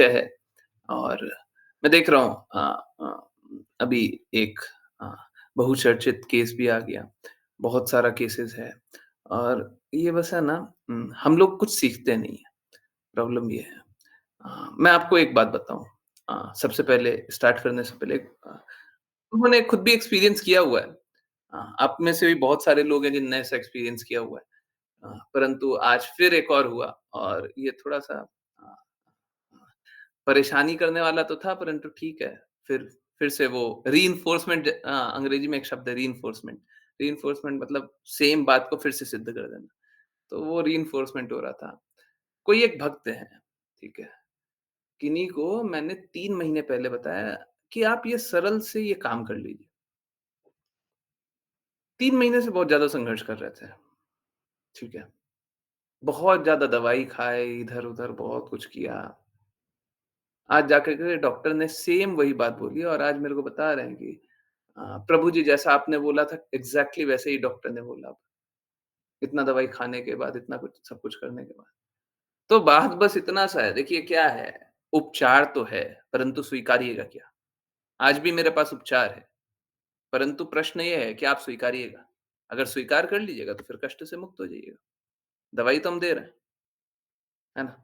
है और मैं देख रहा हूँ अभी एक अ, बहुचर्चित केस भी आ गया, बहुत सारा केसेज़ है और ये बस है ना हम लोग कुछ सीखते नहीं हैं, प्रॉब्लम ये है। मैं आपको एक बात बताऊँ सबसे पहले स्टार्ट करने से पहले उन्होंने खुद भी एक्सपीरियंस किया हुआ है। आप में से भी बहुत सारे लोग हैं जिनने ऐसा एक्सपीरियंस किया हुआ है। परंतु आज फिर एक और हुआ और ये थोड़ा-सा अ परेशानी करने वाला तो था परंतु ठीक है, फिर से वो रीइन्फोर्समेंट अंग्रेजी में एक शब्द है रीइन्फोर्समेंट। रीइन्फोर्समेंट मतलब सेम बात को फिर से सिद्ध कर देना। तो वो रीइन्फोर्समेंट हो रहा था। कोई एक भक्त हैं, ठीक है? किन्हीं को मैंने 3 महीने पहले बताया कि आप ये सरल से ये काम कर लीजिए। 3 महीने से बहुत ज़्यादा संघर्ष कर रहे थे, ठीक है? बहुत ज़्यादा दवाई खाए, इधर-उधर बहुत कुछ किया। आज जाकर के डॉक्टर ने सेम वही बात बोली और आज मेरे को बता रहे हैं कि प्रभु जी जैसा आपने बोला था एग्ज़ैक्टली वैसे ही डॉक्टर ने बोला। इतना दवाई खाने के बाद, इतना कुछ सब कुछ करने के बाद। तो बात बस इतना सा है, देखिए क्या है, उपचार तो है, परंतु स्वीकारिएगा क्या? आज भी मेरे पास उपचार है, परंतु प्रश्न ये है कि आप स्वीकारिएगा। अगर स्वीकार कर लीजिएगा तो फिर कष्ट से मुक्त हो जाइएगा। दवाई तो हम दे रहे हैं, है ना?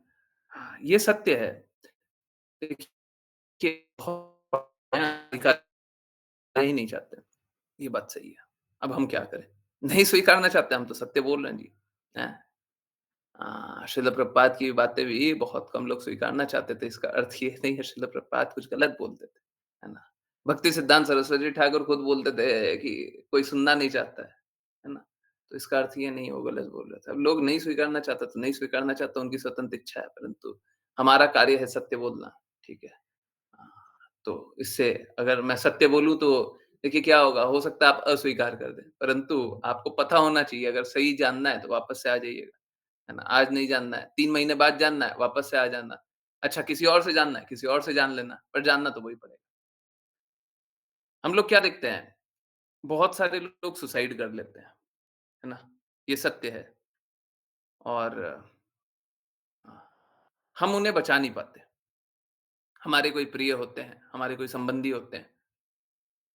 हाँ, ये सत्य है। देखिए बहुत स्वीकार ही नहीं चाहते। ये बात सही है। अब हम क्या करें? नहीं स्वीकारना चाहते, हम तो सत्य बोल रहे हैं जी। हैं? श्रील प्रभुपाद की बातें भी बहुत कम लोग स्वीकारना चाहते थे, इसका अर्थ ये नहीं है श्रील प्रभुपाद कुछ गलत बोलते थे, है ना? भक्ति सिद्धांत सरस्वती ठाकुर खुद बोलते थे कि कोई सुनना नहीं चाहता है ना? तो इसका अर्थ ये नहीं है वो गलत बोल रहे थे। अब लोग नहीं स्वीकारना चाहता तो नहीं स्वीकारना चाहता, उनकी स्वतंत्र इच्छा है, परंतु हमारा कार्य है सत्य बोलना, ठीक है? हाँ, तो इससे अगर मैं सत्य बोलूँ तो देखिए क्या होगा, हो सकता है आप अस्वीकार कर दें, परंतु आपको पता होना चाहिए अगर सही जानना है तो वापस से आ जाइएगा, है ना? आज नहीं जानना है, 3 महीने बाद जानना है, वापस से आ जाना। अच्छा किसी और से जानना है, किसी और से जान लेना, पर जानना तो वही पड़ेगा। हम लोग क्या देखते हैं, बहुत सारे लोग सुसाइड कर लेते हैं, है ना? ये सत्य है और हम उन्हें बचा नहीं पाते। हमारे कोई प्रिय होते हैं, हमारे कोई संबंधी होते हैं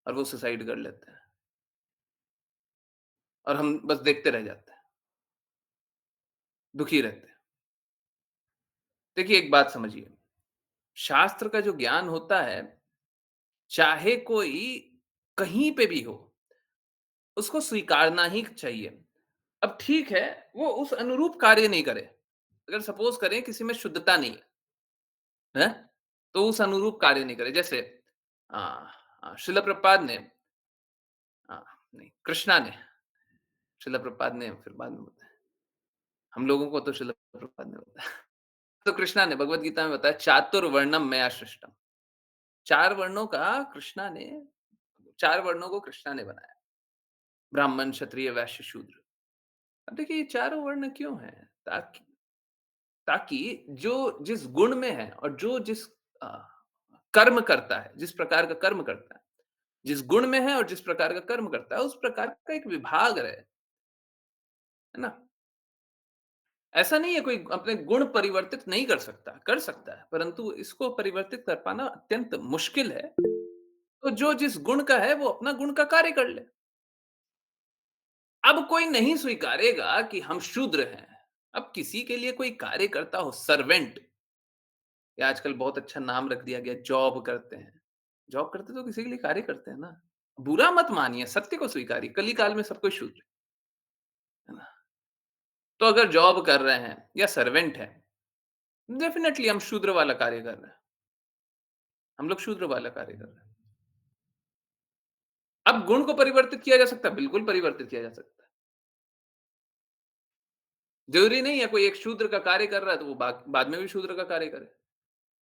और वो सुसाइड कर लेते हैं और हम बस देखते रह जाते हैं, दुखी रहते हैं। देखिए एक बात समझिए, शास्त्र का जो ज्ञान होता है, चाहे कोई कहीं पे भी हो, उसको स्वीकारना ही चाहिए। अब ठीक है, वो उस अनुरूप कार्य नहीं करे। अगर सपोज़ करें किसी में शुद्धता नहीं है, हैं? तो उस अनुरूप कार्य नहीं करे। जैसे अ शिला प्रभुपाद ने नहीं, कृष्णा ने, शिला प्रभुपाद ने फिर बाद में बताया। हम लोगों को तो शिला प्रभुपाद ने बताया। तो कृष्णा ने भगवद गीता में बताया चातुर्वर्णम मया सृष्टम। 4 वर्णों का कृष्णा ने 4 वर्णों को कृष्णा ने बनाया। ब्राह्मण, क्षत्रिय, वैश्य, शूद्र। अब देखिए ये चारों वर्ण क्यों हैं? ताकि जो जिस गुण में है और जो जिस अ, कर्म करता है, जिस प्रकार का कर्म करता है, जिस गुण में है और जिस प्रकार का कर्म करता है, उस प्रकार का एक विभाग रहे, है ना? ऐसा नहीं है कोई अपने गुण परिवर्तित नहीं कर सकता है, परंतु इसको परिवर्तित कर पाना अत्यंत मुश्किल है। तो जो जिस गुण का है, वो अपना गुण का कार्य कर ले। अब कोई नहीं स्वीकारेगा कि हम शूद्र हैं। अब किसी के लिए कोई कार्य करता हो, सर्वेंट या आजकल बहुत अच्छा नाम रख दिया गया जॉब करते हैं। जॉब करते तो किसी के लिए कार्य करते हैं ना। बुरा मत मानिए, सत्य को स्वीकारिए, कली-काल में सब कोई शूद्र है ना? तो अगर जॉब कर रहे हैं या सर्वेंट हैं, डेफिनिटली हम शूद्र वाला कार्य कर रहे हैं। हम लोग शूद्र वाला कार्य कर रहे हैं। अब गुण को परिवर्तित किया जा सकता है, बिल्कुल परिवर्तित किया जा सकता है। ज़रूरी नहीं है कोई एक शूद्र का कार्य कर रहा है तो वो बाद बाद में भी शूद्र का कार्य करे।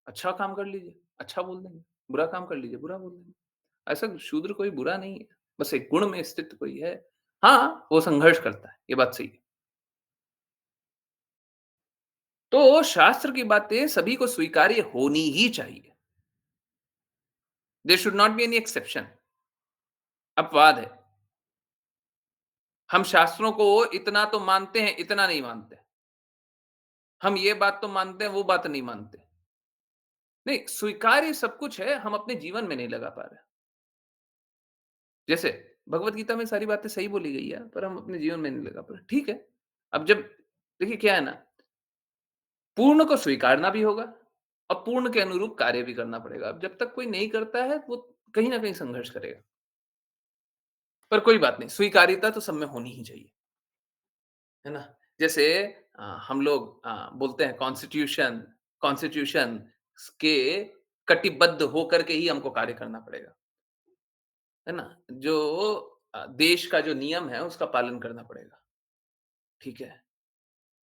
अच्छा काम कर लीजिए, अच्छा बोल देंगे, बुरा काम कर लीजिए, बुरा बोल देंगे। ऐसा शूद्र कोई बुरा नहीं है, बस एक गुण में स्थित कोई है। हाँ, वो संघर्ष करता है, ये बात सही है। तो शास्त्र की बातें सभी को स्वीकार्य होनी ही चाहिए। There should not be any exception. अपवाद है। हम शास्त्रों को इतना तो मानते हैं, इतना नहीं मानते। हम ये बात तो मानते हैं, वो बात नहीं मानते। नहीं, स्वीकार्य सब कुछ है, हम अपने जीवन में नहीं लगा पा रहे। जैसे भगवत गीता में सारी बातें सही बोली गई है, पर हम अपने जीवन में नहीं लगा पा रहे। ठीक है, अब जब देखिए क्या है ना, पूर्ण को स्वीकारना भी होगा और पूर्ण के अनुरूप कार्य भी करना पड़ेगा। अब जब तक कोई नहीं करता है, वो कहीं न कहीं संघर्ष करेगा। पर कोई बात नहीं, स्वीकार्यता तो सब में होनी ही चाहिए, है ना? जैसे हम लोग बोलते हैं कॉन्स्टिट्यूशन कॉन्स्टिट्यूशन के कटिबद्ध होकर के ही हमको कार्य करना पड़ेगा, है ना? जो देश का जो नियम है, उसका पालन करना पड़ेगा, ठीक है?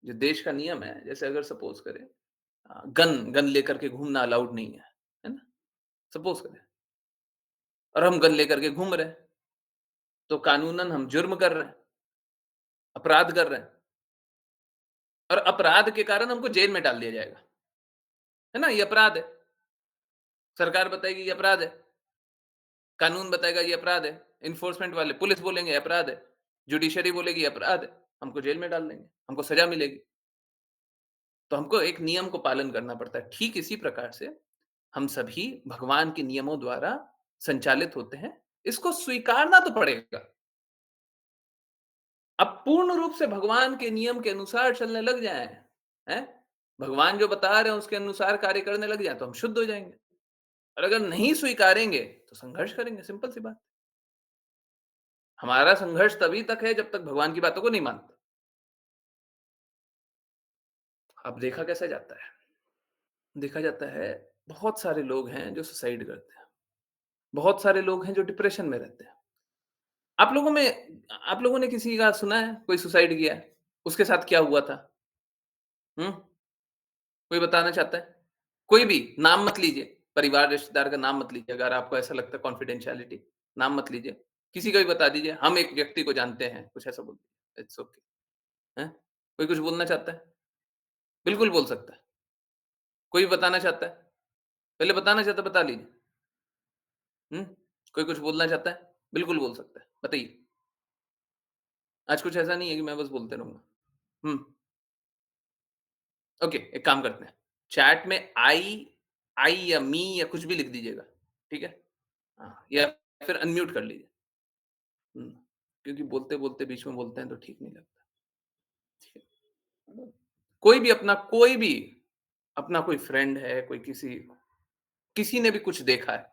जो देश का नियम है, जैसे अगर सपोज़ करें गन गन लेकर के घूमना अलाउड नहीं है ना? सपोज़ करें और हम गन लेकर के घूम रहे हैं, तो कानूनन हम जुर्म कर रहे हैं, अपराध कर रहे हैं और अपराध के कारण हमको जेल में डाल दिया जाएगा, है ना? ये अपराध है। सरकार बताएगी ये अपराध है, कानून बताएगा ये अपराध है, एनफोर्समेंट वाले पुलिस बोलेंगे ये अपराध है, जुडिशरी बोलेगी ये अपराध है, हमको जेल में डाल देंगे, हमको सज़ा मिलेगी। तो हमको एक नियम को पालन करना पड़ता है। ठीक इसी प्रकार से हम सभी भगवान के नियमों द्वारा संचालित होते हैं, इसको स्वीकारना तो पड़ेगा। अब पूर्ण रूप से भगवान के नियम के अनुसार चलने लग जाएँ, हैं? भगवान जो बता रहे हैं उसके अनुसार कार्य करने लग जाएँ, तो हम शुद्ध हो जाएँगे और अगर नहीं स्वीकारेंगे, तो संघर्ष करेंगे, सिंपल सी बात। हमारा संघर्ष तभी तक है जब तक भगवान की बातों को नहीं मानते। अब देखा कैसे जाता है? देखा जाता है बहुत सारे लोग हैं जो सुसाइड करते हैं। बहुत सारे लोग हैं जो डिप्रेशन में रहते हैं। आप लोगों ने किसी का सुना है कोई सुसाइड किया है? उसके साथ क्या हुआ था? हुँ? कोई बताना चाहता है? कोई भी, नाम मत लीजिए, परिवार, रिश्तेदार का नाम मत लीजिए, अगर आपको ऐसा लगता है कॉन्फिडेंशियलिटी, नाम मत लीजिए। किसी का भी बता दीजिए, हम एक व्यक्ति को जानते हैं, कुछ ऐसा बोल दीजिए, इट्स ओके, हैं? कोई कुछ बोलना चाहता है? बिल्कुल बोल सकता है। कोई बताना चाहता है? पहले बताना चाहता है, बता लीजिए। हुँ? कोई कुछ बोलना चाहता है? बिल्कुल बोल सकता है, बताइए। आज कुछ ऐसा नहीं है कि मैं बस बोलते रहूँगा। हुँ, ओके, एक काम करते हैं, चैट में आई आई या मी या कुछ भी लिख दीजिएगा, ठीक है? हाँ, या फिर अनम्यूट कर लीजिए। हुँ, क्योंकि बोलते-बोलते बीच में बोलते हैं तो ठीक नहीं लगता, ठीक है? कोई भी अपना कोई फ्रेंड है, कोई किसी ने भी कुछ देखा है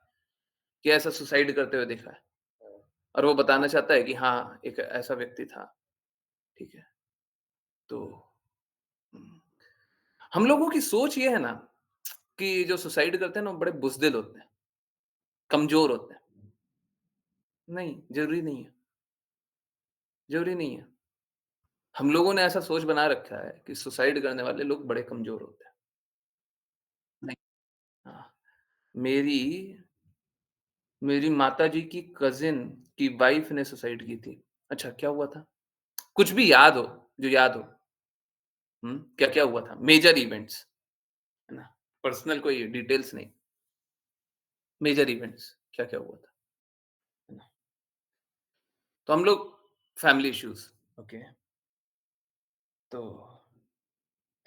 कि ऐसा सुसाइड करते हुए देखा है और वो बताना चाहता है कि हाँ, एक ऐसा व्यक्ति था, ठीक है? तो हुँ, हम लोगों की सोच ये है ना कि जो सुसाइड करते हैं ना, वो बड़े बुज़दिल होते हैं, कमज़ोर होते हैं। नहीं, ज़रूरी नहीं है, ज़रूरी नहीं है। हम लोगों ने ऐसा सोच बना रखा है कि सुसाइड करने वाले लोग बड़े कमज़ोर होते हैं। नहीं, हाँ, मेरी मेरी माताजी की कज़िन की वाइफ़ ने सुसाइड की थी। अच्छा, क्या हुआ था? कुछ भी याद हो, जो याद हो। हुँ, क्या-क्या हुआ था? मेजर इवेंट्स, है ना? पर्सनल कोई डिटेल्स नहीं, मेजर इवेंट्स क्या-क्या हुआ था, है ना? तो हम लोग फैमिली इश्यूज़, ओके। तो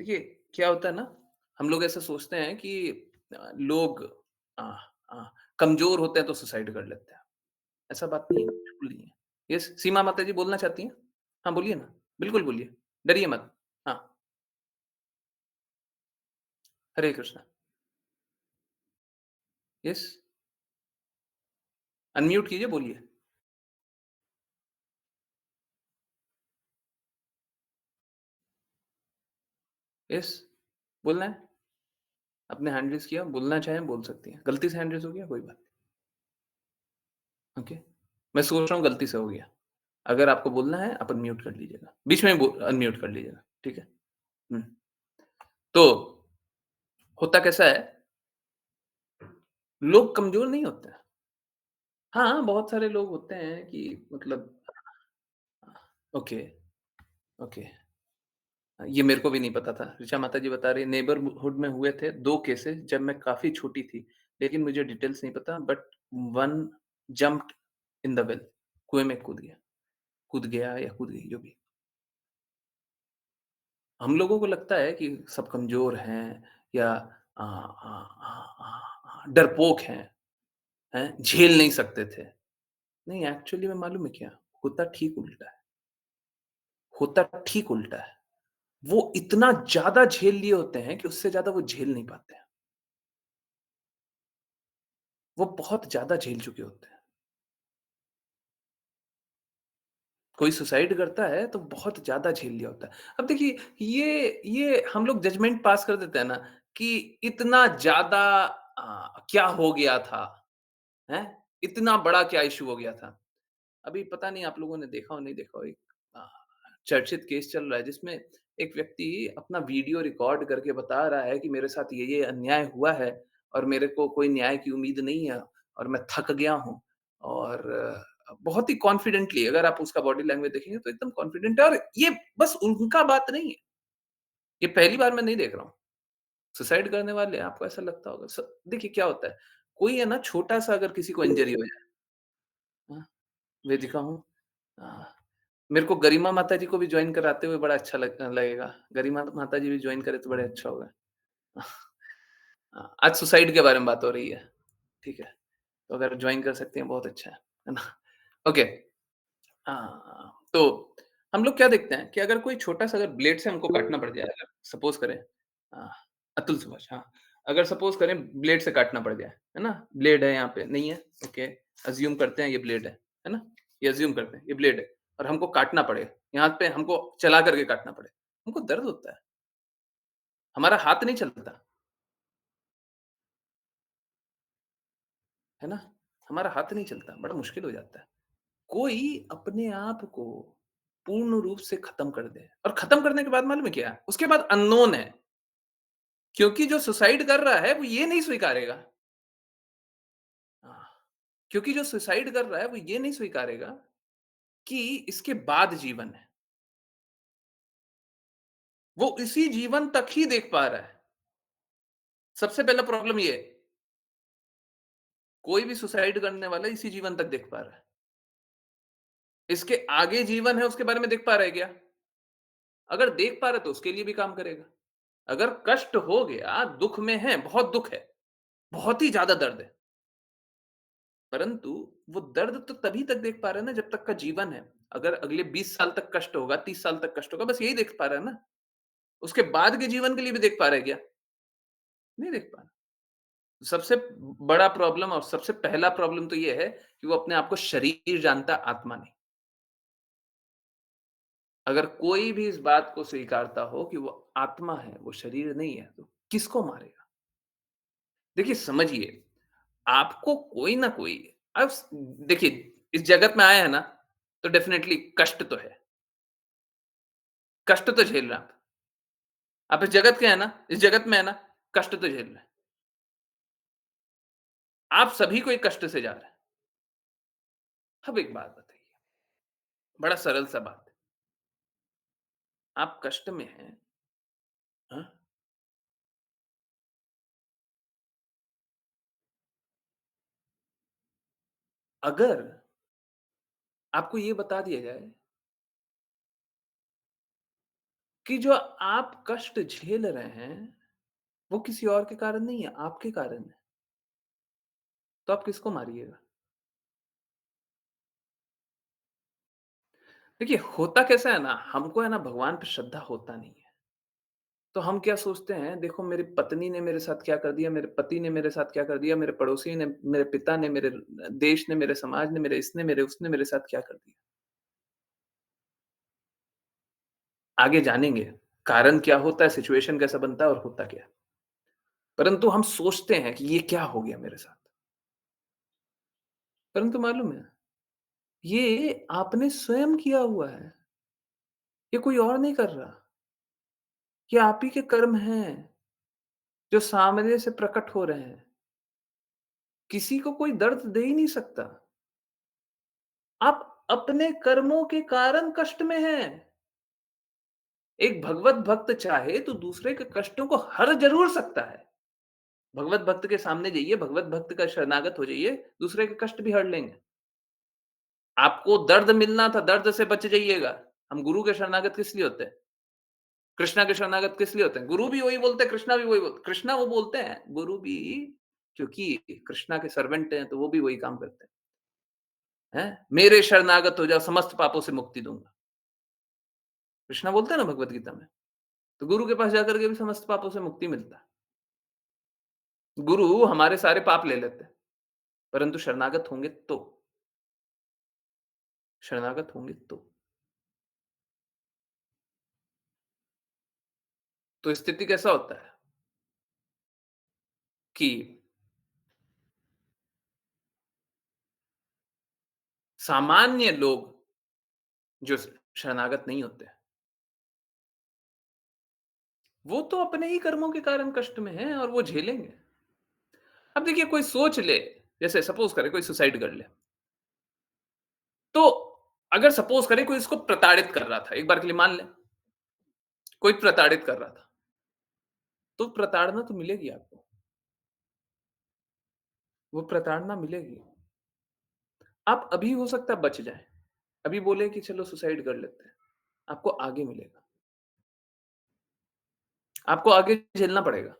देखिए, क्या होता है ना, हम लोग ऐसा सोचते हैं कि लोग अ कमज़ोर होते हैं तो सुसाइड कर लेते हैं। ऐसा बात नहीं है, बिल्कुल नहीं है। यस, सीमा माता जी बोलना चाहती हैं? हाँ, बोलिए ना। बिल्कुल बोलिए, डरिए मत। हाँ, हरे कृष्णा। यस, अनम्यूट कीजिए, बोलिए। यस, बोलना है? आपने हैंड रेज़ किया, बोलना चाहें बोल सकती हैं। गलती से हैंड रेज़ हो गया, कोई बात नहीं, ओके। मैं सोच रहा हूँ गलती से हो गया। अगर आपको बोलना है, आप अनम्यूट कर लीजिएगा। बीच में अनम्यूट कर लीजिएगा, ठीक है? हुँ। तो होता कैसा है, लोग कमज़ोर नहीं होते हैं। हाँ, बहुत सारे लोग होते हैं कि मतलब ओके, ओके। ये मेरे को भी नहीं पता था। ऋचा माता जी बता रही हैं नेबरहुड में हुए थे 2 केसेज़ जब मैं काफ़ी छोटी थी, लेकिन मुझे डिटेल्स नहीं पता but one jumped in the well, कुएँ में कूद गया या कूद गई जो भी। हम लोगों को लगता है कि सब कमज़ोर हैं या डरपोक हैं, झेल नहीं सकते थे। नहीं एक्चुअली में मालूम है क्या? होता ठीक उल्टा है, होता ठीक उल्टा है। वो इतना ज़्यादा झेल लिए होते हैं कि उससे ज़्यादा वो झेल नहीं पाते हैं। वो बहुत ज़्यादा झेल चुके होते हैं। कोई सुसाइड करता है तो बहुत ज़्यादा झेल लिया होता है। अब देखिए ये हम लोग जजमेंट पास कर देते हैं ना कि इतना ज़्यादा क्या हो गया था, हैं? इतना बड़ा क्या इश्यू हो गया था? अभी पता नहीं आप लोगों ने देखा हो नहीं देखा हो एक अ, चर्चित केस चल रहा है जिसमें एक व्यक्ति अपना वीडियो रिकॉर्ड करके बता रहा है कि मेरे साथ ये अन्याय हुआ है और मेरे को कोई न्याय की उम्मीद नहीं है और मैं थक गया हूँ और बहुत ही कॉन्फिडेंटली अगर आप उसका बॉडी लैंग्वेज देखेंगे तो एकदम कॉन्फिडेंट है और ये बस उनका बात नहीं है। ये पहली बार मैं नहीं देख रहा हूँ। सुसाइड करने वाले आपको ऐसा लगता होगा देखिए क्या होता है, कोई है ना छोटा-सा अगर किसी को इंजरी हो जाए, हाँ, वेदिका हूँ मेरे को गरिमा माता जी को भी जॉइन कराते हुए बड़ा अच्छा लगेगा। गरिमा माता जी भी जॉइन करे तो बड़े अच्छा होगा। आज सुसाइड के बारे में बात हो रही है, ठीक है? तो अगर जॉइन कर सकती हैं बहुत अच्छा है ना? ओके तो हम लोग क्या देखते हैं कि अगर कोई छोटा-सा अगर ब्लेड से हमको काटना पड़ जाए, अगर सपोज़ करें अ, अतुल सुभाष हाँ, अगर सपोज़ करें ब्लेड से काटना पड़ जाए, है ना? ब्लेड है यहाँ पे, नहीं है? ओके, अज़्यूम करते हैं ये ब्लेड है ना? ये अज़्यूम करते हैं ये ब्लेड है और हमको काटना पड़े, यहाँ पे हमको चला करके काटना पड़े, हमको दर्द होता है, हमारा हाथ नहीं चलता, है ना? हमारा हाथ नहीं चलता, बड़ा मुश्किल हो जाता है। कोई अपने आप को पूर्ण रूप से खत्म कर दे और खत्म करने के बाद मालूम है क्या है? उसके बाद अननोन है, क्योंकि जो सुसाइड कर रहा है वो ये नहीं स्वीकारेगा। हाँ, क्योंकि जो सुसाइड कर रहा है वो ये नहीं स्वीकारेगा कि इसके बाद जीवन है। वो इसी जीवन तक ही देख पा रहा है। सबसे पहला प्रॉब्लम ये है, कोई भी सुसाइड करने वाला इसी जीवन तक देख पा रहा है। इसके आगे जीवन है उसके बारे में देख पा रहा है क्या? अगर देख पा रहा है तो उसके लिए भी काम करेगा। अगर कष्ट हो गया, दुःख में है, बहुत दुःख है, बहुत ही ज़्यादा दर्द है। परंतु वो दर्द तो तभी तक देख पा रहा है ना जब तक का जीवन है। अगर अगले 20 साल तक कष्ट होगा, 30 साल तक कष्ट होगा, बस यही देख पा रहा है ना। उसके बाद के जीवन के लिए भी देख पा रहा है क्या? नहीं देख पा रहा। सबसे बड़ा प्रॉब्लम और सबसे पहला प्रॉब्लम तो ये है कि वो अपने आप को शरीर जानता है, आत्मा नहीं। अगर कोई भी इस बात को स्वीकारता हो कि वो आत्मा है, वो शरीर नहीं है, तो किसको मारेगा? देखिए समझिए, आपको कोई ना कोई अब देखिए, इस जगत में आए हैं ना, तो डेफिनिटली कष्ट तो है। कष्ट तो झेल रहे हैं आप। आप इस जगत के हैं ना, इस जगत में है ना, कष्ट तो झेल रहे हैं। आप सभी को एक कष्ट से जा रहे हैं। अब एक बात बताइए, बड़ा सरल सा बात है। आप कष्ट में हैं, हाँ? अगर आपको ये बता दिया जाए कि जो आप कष्ट झेल रहे हैं, वो किसी और के कारण नहीं है, आपके कारण है, तो आप किसको मारिएगा? देखिए, होता कैसा है ना, हमको है ना भगवान पे श्रद्धा होता नहीं है। तो हम क्या सोचते हैं, देखो मेरी पत्नी ने मेरे साथ क्या कर दिया, मेरे पति ने मेरे साथ क्या कर दिया, मेरे पड़ोसी ने, मेरे पिता ने, मेरे देश ने, मेरे समाज ने, मेरे इसने, मेरे उसने मेरे साथ क्या कर दिया। आगे जानेंगे, कारण क्या होता है, सिचुएशन कैसा बनता है और होता क्या है। परंतु हम सोचते हैं कि ये क्या हो गया मेरे साथ। परंतु मालूम है, ये आपने स्वयं किया हुआ है। ये कोई और नहीं कर रहा। ये आप ही के कर्म हैं, जो सामने से प्रकट हो रहे हैं। किसी को कोई दर्द दे ही नहीं सकता। आप अपने कर्मों के कारण कष्ट में हैं। एक भगवत भक्त चाहे तो दूसरे के कष्टों को हर ज़रूर सकता है। भगवत भक्त के सामने जाइए, भगवत भक्त का शरणागत हो जाइए, दूसरे के कष्ट भी हर लेंगे। आपको दर्द मिलना था, दर्द से बच जाइएगा। हम गुरु के शरणागत किस लिए होते हैं? कृष्णा के शरणागत किस लिए होते हैं? गुरु भी वही बोलते हैं, कृष्णा भी वही बोलते हैं। कृष्णा वो बोलते हैं, गुरु भी क्योंकि कृष्णा के सर्वेंट हैं, तो वो भी वही काम करते हैं? मेरे शरणागत हो जाओ, समस्त पापों से मुक्ति दूँगा। कृष्णा बोलते हैं ना भगवत गीता में। तो गुरु के पास जाकर के भी समस्त पापों से मुक्ति मिलता है। गुरु हमारे सारे पाप ले लेते हैं, परंतु शरणागत होंगे तो। शरणागत होंगे तो। तो स्थिति कैसा होता है कि सामान्य लोग जो शरणागत नहीं होते, वो तो अपने ही कर्मों के कारण कष्ट में हैं और वो झेलेंगे। अब देखिए कोई सोच ले, जैसे सपोज़ करें कोई सुसाइड कर ले, तो अगर सपोज़ करें कोई इसको प्रताड़ित कर रहा था, एक बार के लिए मान लें, कोई प्रताड़ित कर रहा था, तो प्रताड़ना तो मिलेगी आपको, वो प्रताड़ना मिलेगी। आप अभी हो सकता है बच जाएँ, अभी बोले कि चलो सुसाइड कर लेते हैं, आपको आगे मिलेगा, आपको आगे झेलना पड़ेगा।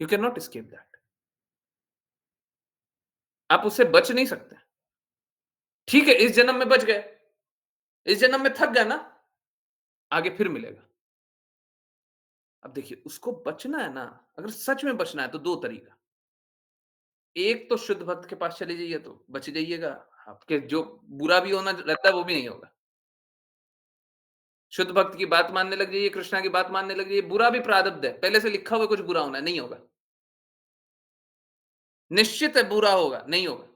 You can not escape that. आप उससे बच नहीं सकते। ठीक है, इस जन्म में बच गए, इस जन्म में थक गए ना, आगे फिर मिलेगा। अब देखिए उसको बचना है ना, अगर सच में बचना है तो 2 तरीका। एक तो शुद्ध भक्त के पास चले जाइए तो बच जाइएगा, आपके जो बुरा भी होना रहता है वो भी नहीं होगा। शुद्ध भक्त की बात मानने लग जाइए, कृष्णा की बात मानने लग जाइए, बुरा भी प्रारब्ध है, पहले से लिखा हुआ है कुछ बुरा होना है, नहीं होगा। निश्चित है बुरा होगा, नहीं होगा।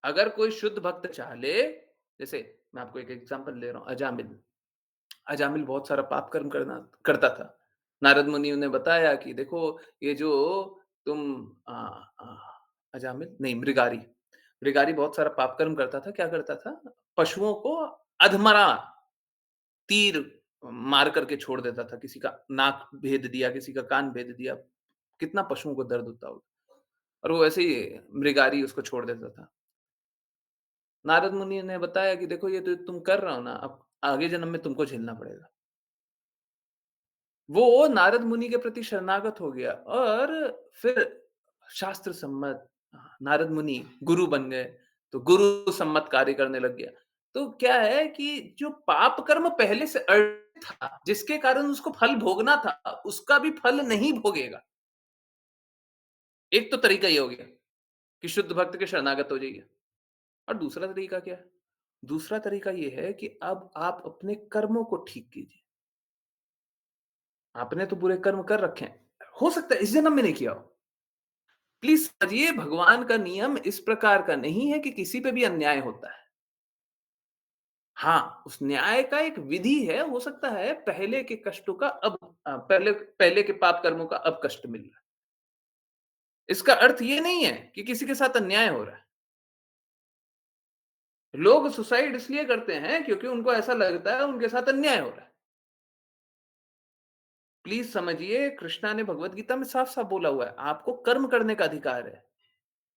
अगर कोई शुद्ध भक्त चाह ले, जैसे मैं आपको एक एग्ज़ाम्पल दे रहा हूँ, अजामिल। अजामिल बहुत सारा पाप कर्म करना करता था। नारद मुनि ने बताया कि देखो ये जो तुम अ अ, अजामिल नहीं मृगारी, मृगारी बहुत सारा पाप कर्म करता था, क्या करता था? पशुओं को अधमरा तीर मार करके छोड़ देता था, किसी का नाक भेद दिया, किसी का कान भेद दिया, कितना पशुओं को दर्द होता होगा और वो ऐसे ही मृगारी उसको छोड़ देता था। नारद मुनि ने बताया कि देखो ये तो तुम कर रहे हो ना, अब आगे जन्म में तुमको झेलना पड़ेगा। वो नारद मुनि के प्रति शरणागत हो गया और फिर शास्त्र सम्मत नारद मुनि गुरु बन गए, तो गुरु सम्मत कार्य करने लग गया। तो क्या है कि जो पाप कर्म पहले से अर्जित था, जिसके कारण उसको फल भोगना था, उसका भी फल नहीं भोगेगा। एक तो तरीका ये हो गया कि शुद्ध भक्त के शरणागत हो जाइए और दूसरा तरीका क्या है? दूसरा तरीका ये है कि अब आप अपने कर्मों को ठीक कीजिए। आपने तो बुरे कर्म कर रखे हैं। हो सकता है इस जन्म में नहीं किया हो। प्लीज़ समझिए भगवान का नियम इस प्रकार का नहीं है कि किसी पे भी अन्याय होता है। हाँ, उस न्याय का एक विधि है, हो सकता है पहले के कष्टों का अब पहले पहले के पाप कर्मों का अब कष्ट मिल रहा है। इसका अर्थ ये नहीं है कि किसी के साथ अन्याय हो रहा है। लोग सुसाइड इसलिए करते हैं क्योंकि उनको ऐसा लगता है उनके साथ अन्याय हो रहा है। प्लीज़ समझिए कृष्णा ने भगवद गीता में साफ-साफ बोला हुआ है, आपको कर्म करने का अधिकार है।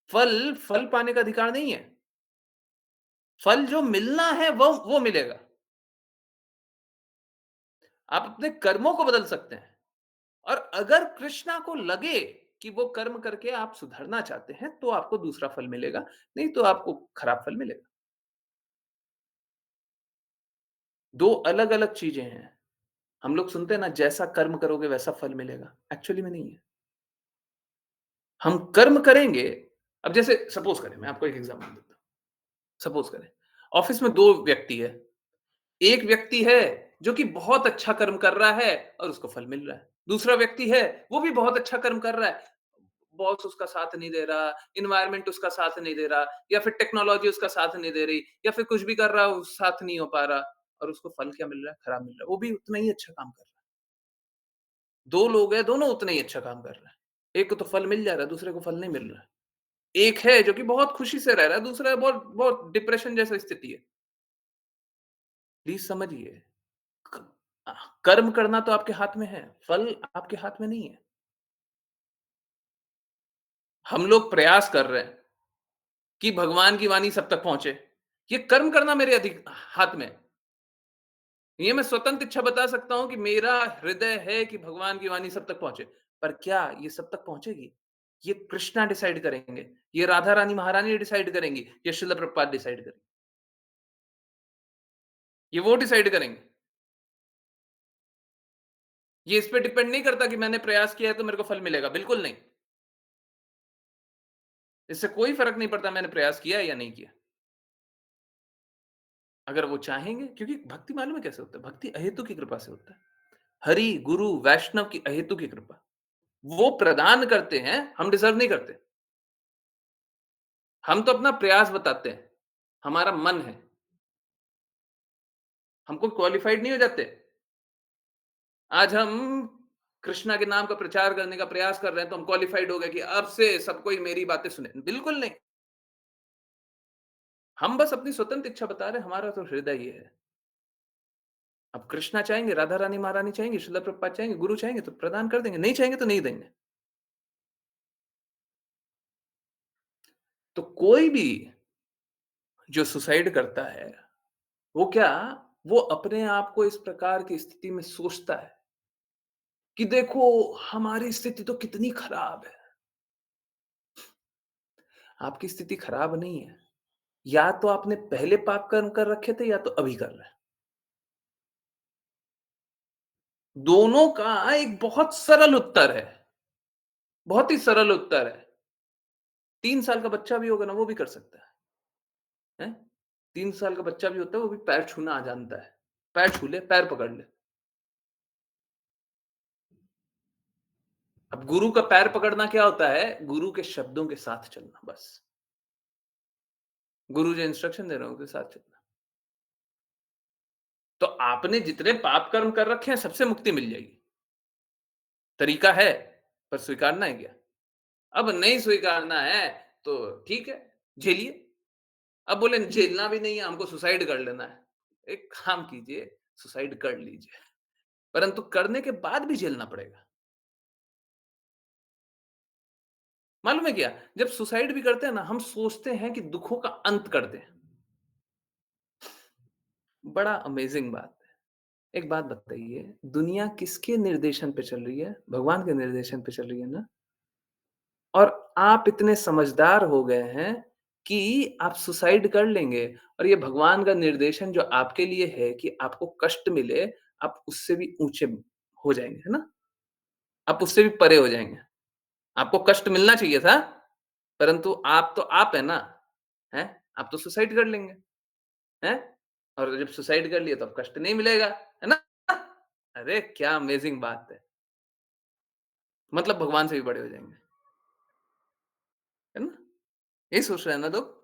फल फल पाने का अधिकार नहीं है। फल जो मिलना है वो मिलेगा। आप अपने कर्मों को बदल सकते हैं और अगर कृष्णा को लगे कि वो कर्म करके आप सुधरना चाहते हैं, तो आपको दूसरा फल मिलेगा, नहीं तो आपको खराब फल मिलेगा। 2 अलग-अलग चीज़ें हैं। हम लोग सुनते हैं ना जैसा कर्म करोगे वैसा फल मिलेगा, एक्चुअली में नहीं है। हम कर्म करेंगे अब जैसे सपोज़ करें मैं आपको एक एग्ज़ाम्पल देता हूँ। सपोज़ करें ऑफ़िस में 2 व्यक्ति है। एक व्यक्ति है जो कि बहुत अच्छा कर्म कर रहा है और उसको फल मिल रहा है। दूसरा व्यक्ति है, वो भी बहुत अच्छा कर्म कर रहा है, बॉस उसका साथ नहीं दे रहा, एनवायरनमेंट उसका साथ नहीं दे रहा या फिर टेक्नोलॉजी उसका साथ नहीं दे रही या फिर कुछ भी कर रहा है, वो साथ नहीं हो पा रहा और उसको फल क्या मिल रहा है? खराब मिल रहा है। वो भी उतना ही अच्छा काम कर रहा है। 2 लोग हैं, दोनों उतना ही अच्छा काम कर रहे हैं। एक को तो फल मिल जा रहा है, दूसरे को फल नहीं मिल रहा है। एक है जो कि बहुत खुशी से रह रहा है, दूसरा बहुत बहुत डिप्रेशन जैसा स्थिति है। प्लीज़ समझिए क कर्म करना तो आपके हाथ में है, फल आपके हाथ में नहीं है। हम लोग प्रयास कर रहे हैं कि भगवान की वाणी सब तक पहुँचे। ये कर्म करना मेरे हाथ में है। ये मैं स्वतंत्र इच्छा बता सकता हूँ कि मेरा हृदय है कि भगवान की वाणी सब तक पहुँचे। पर क्या ये सब तक पहुँचेगी? ये कृष्णा डिसाइड करेंगे, ये राधा रानी महारानी डिसाइड करेंगी, ये श्रील प्रभुपाद डिसाइड करेंगे। ये वो डिसाइड करेंगे। ये इस पे डिपेंड नहीं करता कि मैंने प्रयास किया है तो मेरे को फल मिलेगा, बिल्कुल नहीं। इससे कोई फ़र्क नहीं पड़ता मैंने प्रयास किया है या नहीं किया। अगर वो चाहेंगे, क्योंकि भक्ति मालूम है कैसे होता है? भक्ति अहेतु की कृपा से होता है। हरि, गुरु, वैष्णव की अहेतु की कृपा। वो प्रदान करते हैं, हम डिज़र्व नहीं करते। हम तो अपना प्रयास बताते हैं, हमारा मन है। हम कोई क्वालिफाइड नहीं हो जाते। आज हम कृष्णा के नाम का प्रचार करने का प्रयास कर रहे हैं, तो हम क्वालिफाइड हो गए कि अब से सब कोई मेरी बातें सुने। बिल्कुल नहीं। हम बस अपनी स्वतंत्र इच्छा बता रहे हैं, हमारा तो हृदय ये है। अब कृष्णा चाहेंगे, राधा रानी महारानी चाहेंगी, श्रील प्रभुपाद चाहेंगे, गुरु चाहेंगे तो प्रदान कर देंगे, नहीं चाहेंगे तो नहीं देंगे। तो कोई भी जो सुसाइड करता है, वो क्या, वो अपने आप को इस प्रकार की स्थिति में सोचता है कि देखो हमारी स्थिति तो कितनी खराब है। आपकी स्थिति खराब नहीं है। या तो आपने पहले पाप कर्म कर रखे थे या तो अभी कर रहे हैं। दोनों का एक बहुत सरल उत्तर है। बहुत ही सरल उत्तर है। 3 साल का बच्चा भी होगा ना, वो भी कर सकता है। 3 साल का बच्चा भी होता है, वो भी पैर छूना जानता है। पैर छू ले, पैर पकड़ ले। अब गुरु का पैर पकड़ना क्या होता है? गुरु के शब्दों के साथ चलना बस। गुरु जो इंस्ट्रक्शन दे रहे हैं, उसके साथ चलना। तो आपने जितने पाप कर्म कर रखे हैं, सबसे मुक्ति मिल जाएगी। तरीका है, पर स्वीकारना है क्या? अब नहीं स्वीकारना है, तो ठीक है, झेलिए। अब बोले झेलना भी नहीं है, हमको सुसाइड कर लेना है। एक काम कीजिए, सुसाइड कर लीजिए, परंतु करने के बाद भी झेलना पड़ेगा। मालूम है क्या? जब सुसाइड भी करते हैं ना, हम सोचते हैं कि दुखों का अंत कर दें। बड़ा अमेज़िंग बात है। एक बात बताइए, दुनिया किसके निर्देशन पे चल रही है? भगवान के निर्देशन पे चल रही है ना? और आप इतने समझदार हो गए हैं कि आप सुसाइड कर लेंगे और ये भगवान का निर्देशन जो आपके लिए है कि आपको कष्ट मिले, आप उससे भी ऊँचे हो जाएँगे, है ना? आप उससे भी परे हो जाएँगे। आपको कष्ट मिलना चाहिए था, परंतु आप तो आप हैं ना, हैं? आप तो सुसाइड कर लेंगे, हैं? और जब सुसाइड कर लिया तो अब कष्ट नहीं मिलेगा, है ना? अरे! क्या अमेज़िंग बात है। मतलब भगवान से भी बड़े हो जाएँगे, है ना? यही सोच रहे हैं ना लोग?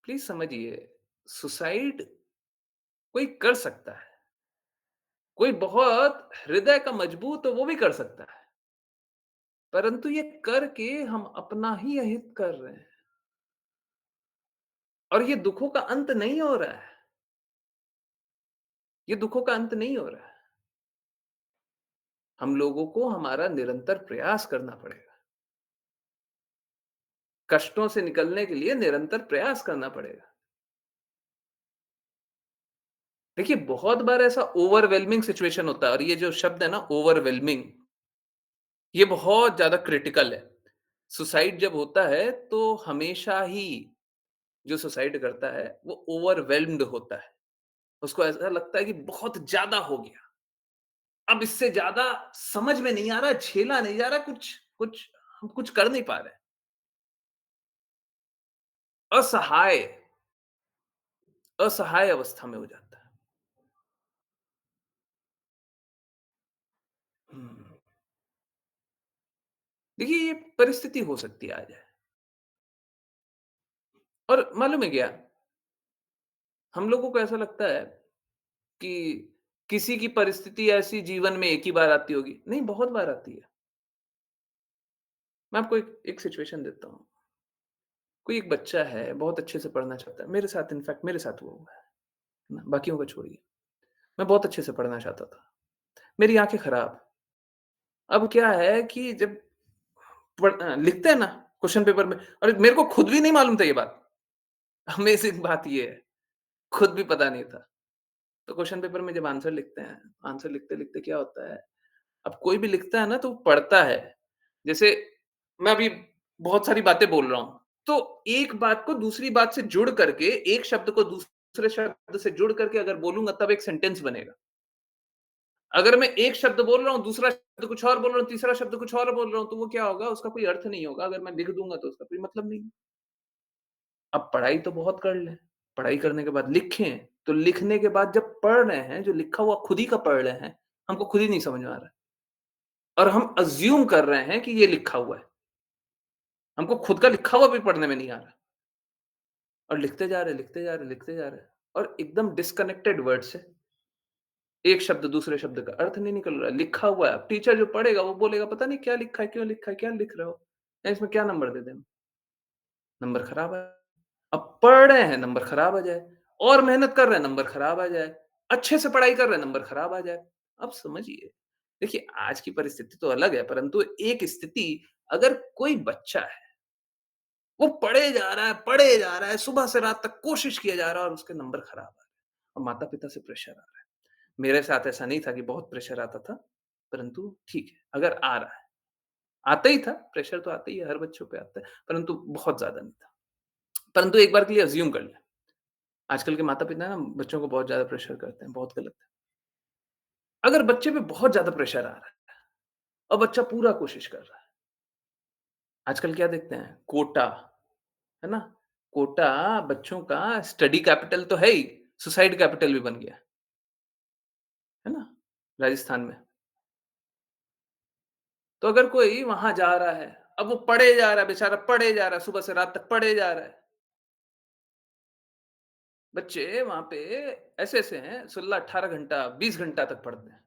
प्लीज़ समझिए, सुसाइड कोई कर सकता है। कोई बहुत हृदय का मजबूत हो वो भी कर सकता है। परंतु ये करके हम अपना ही अहित कर रहे हैं और ये दुखों का अंत नहीं हो रहा है। ये दुखों का अंत नहीं हो रहा है। हम लोगों को हमारा निरंतर प्रयास करना पड़ेगा। कष्टों से निकलने के लिए निरंतर प्रयास करना पड़ेगा। देखिए बहुत बार ऐसा ओवरवेलमिंग सिचुएशन होता है और ये जो शब्द है ना ओवरवेलमिंग, ये बहुत ज़्यादा क्रिटिकल है। सुसाइड जब होता है तो हमेशा ही जो सुसाइड करता है वो ओवरवेल्म्ड होता है। उसको ऐसा लगता है कि बहुत ज़्यादा हो गया। अब इससे ज़्यादा समझ में नहीं आ रहा, झेला नहीं जा रहा, कुछ कुछ हम कुछ कर नहीं पा रहे हैं। असहाय, असहाय अवस्था में हो जाता है। हुँ। देखिए ये परिस्थिति हो सकती है आज है। और मालूम है क्या? हम लोगों को ऐसा लगता है कि किसी की परिस्थिति ऐसी जीवन में एक ही बार आती होगी। नहीं, बहुत बार आती है। मैं आपको एक एक सिचुएशन देता हूँ। कोई एक बच्चा है, बहुत अच्छे से पढ़ना चाहता है। मेरे साथ इनफैक्ट मेरे साथ हुआ हुआ है ना? बाकियों को छोड़िए। मैं बहुत अच्छे से पढ़ना चाहता था। मेरी आँखें खराब। अब क्या है कि जब लिखते हैं ना क्वेश्चन पेपर में और मेरे को खुद भी नहीं मालूम था ये बात। अमेज़िंग बात ये है, खुद भी पता नहीं था। तो क्वेश्चन पेपर में जब आंसर लिखते हैं, आंसर लिखते-लिखते क्या होता है अब कोई भी लिखता है ना तो वो पढ़ता है। जैसे मैं अभी बहुत सारी बातें बोल रहा हूँ, तो एक बात को दूसरी बात से जुड़ करके, एक शब्द को दूसरे शब्द से जुड़ करके अगर बोलूँगा तब एक सेंटेंस बनेगा। अगर मैं एक शब्द बोल रहा हूँ, दूसरा शब्द कुछ और बोल रहा हूँ, तीसरा शब्द कुछ और बोल रहा हूँ, तो वो क्या होगा? उसका कोई अर्थ नहीं होगा। अगर मैं लिख दूँगा तो उसका कोई मतलब नहीं है। अब पढ़ाई तो बहुत कर लें, पढ़ाई करने के बाद लिखें, तो लिखने के बाद जब पढ़ रहे हैं, जो लिखा हुआ खुद ही का पढ़ रहे हैं, हमको खुद ही नहीं समझ में आ रहा है और हम अज़्यूम कर रहे हैं कि ये लिखा हुआ है। हमको खुद का लिखा हुआ भी पढ़ने में नहीं आ रहा और लिखते जा रहे हैं, लिखते जा रहे हैं, लिखते जा रहे हैं और एकदम डिस्कनेक्टेड वर्ड से एक शब्द दूसरे शब्द का अर्थ नहीं निकल रहा है, लिखा हुआ है। अब टीचर जो पढ़ेगा वो बोलेगा, "पता नहीं क्या लिखा है, क्यों लिखा है, क्या लिख रहे हो? इसमें क्या नंबर दे दें?" नंबर खराब आए। अब पढ़ रहे हैं, नंबर खराब आ जाए और मेहनत कर रहे हैं, नंबर खराब आ जाए। अच्छे से पढ़ाई कर रहे हैं, नंबर खराब आ जाए। अब समझिए, देखिए आज की परिस्थिति तो अलग है, परंतु एक स्थिति अगर कोई बच्चा है, वो पढ़े जा रहा है, सुबह से रात तक कोशिश किया जा रहा है और उसके नंबर खराब आ रहे हैं और माता-पिता से प्रेशर आ रहा है। मेरे साथ ऐसा नहीं था कि बहुत प्रेशर आता था, परंतु ठीक है, अगर आ रहा है, आता ही था, प्रेशर तो आता ही है, हर बच्चों पे आता है, परंतु बहुत ज़्यादा नहीं था। परंतु एक बार के लिए अज़्यूम कर लें, आजकल के माता-पिता ना बच्चों को बहुत ज़्यादा प्रेशर करते हैं, बहुत गलत है। अगर बच्चे पे बहुत ज़्यादा प्रेशर आ रहा है और बच्चा पूरा कोशिश कर रहा है, आजकल क्या देखते हैं? कोटा, है ना? कोटा बच्चों का स्टडी कैपिटल तो है ही, सुसाइड कैपिटल भी बन गया है ना? राजस्थान में। तो अगर कोई वहाँ जा रहा है, अब वो पढ़े जा रहा है, बेचारा पढ़े जा रहा है, सुबह से रात तक पढ़े जा रहा है। बच्चे वहाँ पे ऐसे-ऐसे हैं, 16-18 घंटा, 20 घंटा तक पढ़ते हैं।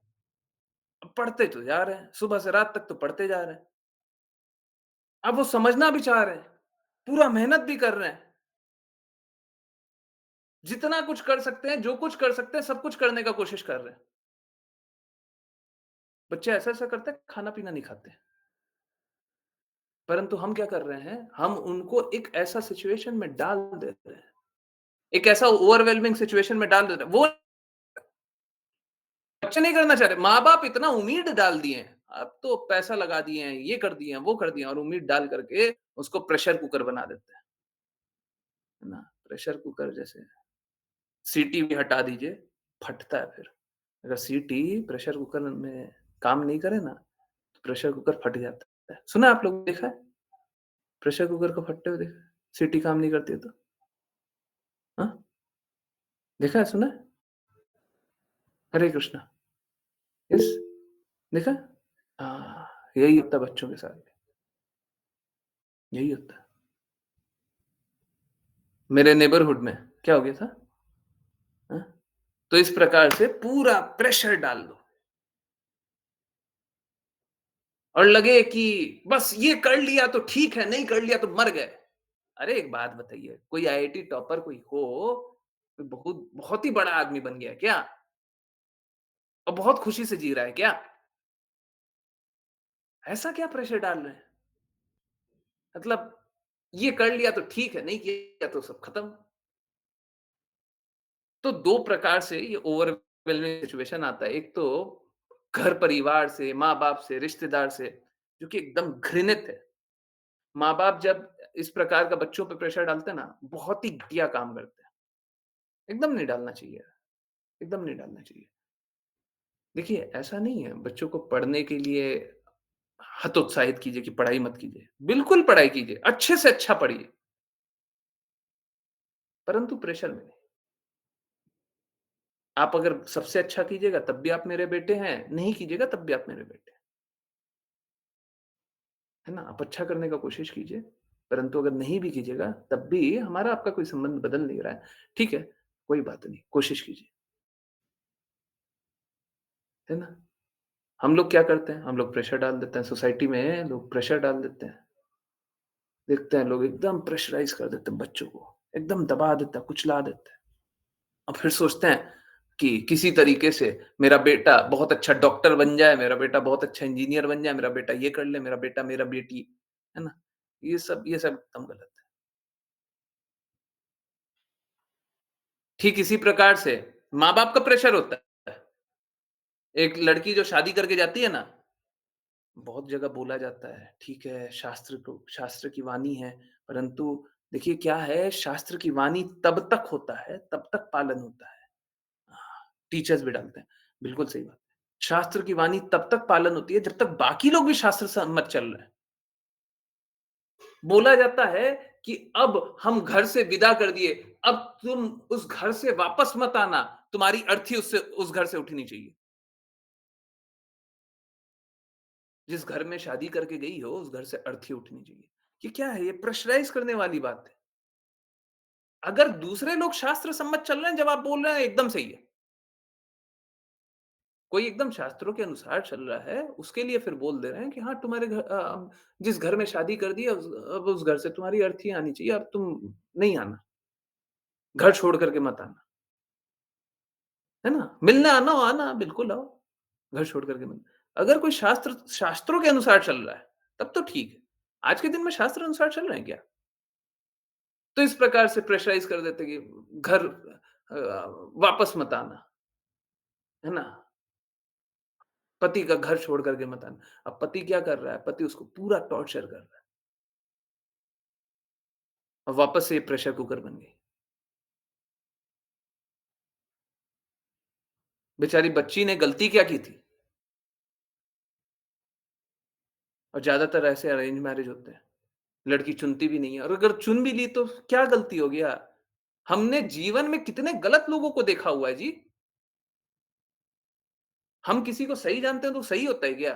अब पढ़ते तो जा रहे हैं, सुबह से रात तक तो पढ़ते जा रहे हैं। अब वो समझना भी चाह रहे हैं, पूरा मेहनत भी कर रहे हैं। जितना कुछ कर सकते हैं, जो कुछ कर सकते हैं, सब कुछ करने का कोशिश कर रहे हैं। बच्चे ऐसा-ऐसा करते हैं, खाना-पीना नहीं खाते। परंतु हम क्या कर रहे हैं, हम उनको एक ऐसा सिचुएशन में डाल दे रहे हैं, एक ऐसा ओवरवेलमिंग सिचुएशन में डाल दे रहे हैं। वो बच्चे नहीं करना चाह रहे, माँ-बाप इतना उम्मीद डाल दिए हैं। अब तो पैसा लगा दिए हैं, ये कर दिए हैं, वो कर दिए हैं और उम्मीद डाल करके उसको प्रेशर कुकर बना देते हैं, है ना? प्रेशर कुकर जैसे सीटी भी हटा दीजिए, फटता है फिर। अगर सीटी प्रेशर कुकर में काम नहीं करे ना, तो प्रेशर कुकर फट जाता है। सुना है आप लोग देखा है? प्रेशर कुकर को फटते हुए देखा है? सीटी काम नहीं करती है तो? हाँ? देखा है, सुना है? हरे कृष्णा। यस, देखा है? हाँ, यही होता है बच्चों के साथ भी, यही होता है। मेरे नेबरहुड में क्या हो गया था? हाँ? तो इस प्रकार से पूरा प्रेशर डाल दो और लगे कि बस ये कर लिया तो ठीक है, नहीं कर लिया तो मर गए। अरे एक बात बताइए, कोई आईआईटी टॉपर कोई हो, कोई बहुत बहुत ही बड़ा आदमी बन गया क्या? और बहुत खुशी से जी रहा है क्या? ऐसा क्या प्रेशर डाल रहे हैं? मतलब ये कर लिया तो ठीक है, नहीं किया तो सब खत्म। तो 2 प्रकार से ये ओवरवेलमिंग सिचुएशन आता है। एक तो घर-परिवार से, माँ-बाप से, रिश्तेदार से, जो कि एकदम घृणित है। माँ-बाप जब इस प्रकार का बच्चों पे प्रेशर डालते हैं ना, बहुत ही घटिया काम करते हैं। एकदम नहीं डालना चाहिए, एकदम नहीं डालना चाहिए। देखिए, ऐसा नहीं है, बच्चों को पढ़ने के लिए हतोत्साहित कीजिए कि पढ़ाई मत कीजिए। बिल्कुल पढ़ाई कीजिए, अच्छे से अच्छा पढ़िए, परंतु प्रेशर में नहीं। आप अगर सबसे अच्छा कीजिएगा तब भी आप मेरे बेटे हैं, नहीं कीजिएगा तब भी आप मेरे बेटे हैं। है ना? आप अच्छा करने का कोशिश कीजिए, परंतु अगर नहीं भी कीजिएगा तब भी हमारा आपका कोई संबंध बदल नहीं रहा है। ठीक है, कोई बात नहीं, कोशिश कीजिए। है ना? हम लोग क्या करते हैं? हम लोग प्रेशर डाल देते हैं, सोसाइटी में लोग प्रेशर डाल देते हैं। देखते हैं लोग एकदम प्रेशराइज़ कर देते हैं बच्चों को, एकदम दबा देते हैं, कुचला देते हैं और फिर सोचते हैं कि किसी तरीके से मेरा बेटा बहुत अच्छा डॉक्टर बन जाए, मेरा बेटा बहुत अच्छा इंजीनियर बन जाए, मेरा बेटा ये कर ले, मेरा बेटा, मेरा बेटी, है ना? ये सब एकदम गलत है। ठीक इसी प्रकार से माँ-बाप का प्रेशर होता है। एक लड़की जो शादी करके जाती है ना, बहुत जगह बोला जाता है, ठीक है, शास्त्र की वाणी है, परंतु देखिए क्या है, शास्त्र की वाणी तब तक होता है, तब तक पालन होता है। हाँ, टीचर्स भी डालते हैं, बिल्कुल सही बात। शास्त्र की वाणी तब तक पालन होती है, जब तक बाकी लोग भी शास्त्र सम्मत चल रहे हैं। बोला जाता है कि अब हम घर से विदा कर दिए, अब तुम उस घर से वापस मत आना, तुम्हारी अर्थी उससे उस घर से उठनी चाहिए। जिस घर में शादी करके गई हो, उस घर से अर्थी उठनी चाहिए। ये क्या है? ये प्रेशराइज़ करने वाली बात है। अगर दूसरे लोग शास्त्र सम्मत चल रहे हैं, जब आप बोल रहे हैं एकदम सही है। कोई एकदम शास्त्रों के अनुसार चल रहा है, उसके लिए फिर बोल दे रहे हैं कि हाँ, तुम्हारे जिस घर में शादी कर दी है, अब उस घर से तुम्हारी अर्थी आनी चाहिए, अब तुम नहीं आना। घर छोड़ कर के मत आना। है ना? मिलने आना हो आना, बिल्कुल आओ। घर छोड़ कर के मत। अगर कोई शास्त्रों के अनुसार चल रहा है, तब तो ठीक है। आज के दिन में शास्त्र अनुसार चल रहे हैं क्या? तो इस प्रकार से प्रेशराइज़ कर देते हैं कि घर वापस मत आना, है ना? पति का घर छोड़ कर के मत आना। अब पति क्या कर रहा है? पति उसको पूरा टॉर्चर कर रहा है। अब वापस से ये प्रेशर कुकर बन गई। बेचारी बच्ची ने गलती क्या की थी? और ज़्यादातर ऐसे अरेंज मैरेज होते हैं। लड़की चुनती भी नहीं है और अगर चुन भी ली तो क्या गलती हो गया? हमने जीवन में कितने गलत लोगों को देखा हुआ है जी। हम किसी को सही जानते हैं तो सही होता है क्या?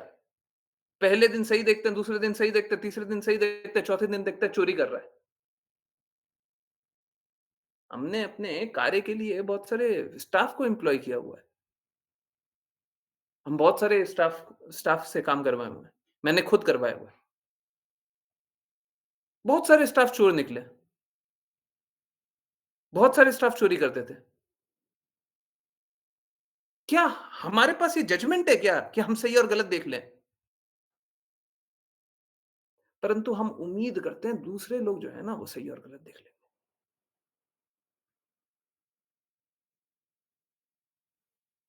पहले दिन सही देखते हैं, दूसरे दिन सही देखते हैं, तीसरे दिन सही देखते हैं, चौथे दिन देखते हैं चोरी कर रहा है। हमने अपने कार्य के लिए बहुत सारे स्टाफ को एम्प्लॉय किया हुआ है। हम बहुत सारे स्टाफ से काम करवाए हुए हैं। मैंने खुद करवाया हुआ है। बहुत सारे स्टाफ चोर निकले। बहुत सारे स्टाफ चोरी करते थे। क्या हमारे पास ये जजमेंट है क्या कि हम सही और गलत देख लें? परंतु हम उम्मीद करते हैं दूसरे लोग जो है ना वो सही और गलत देख लें।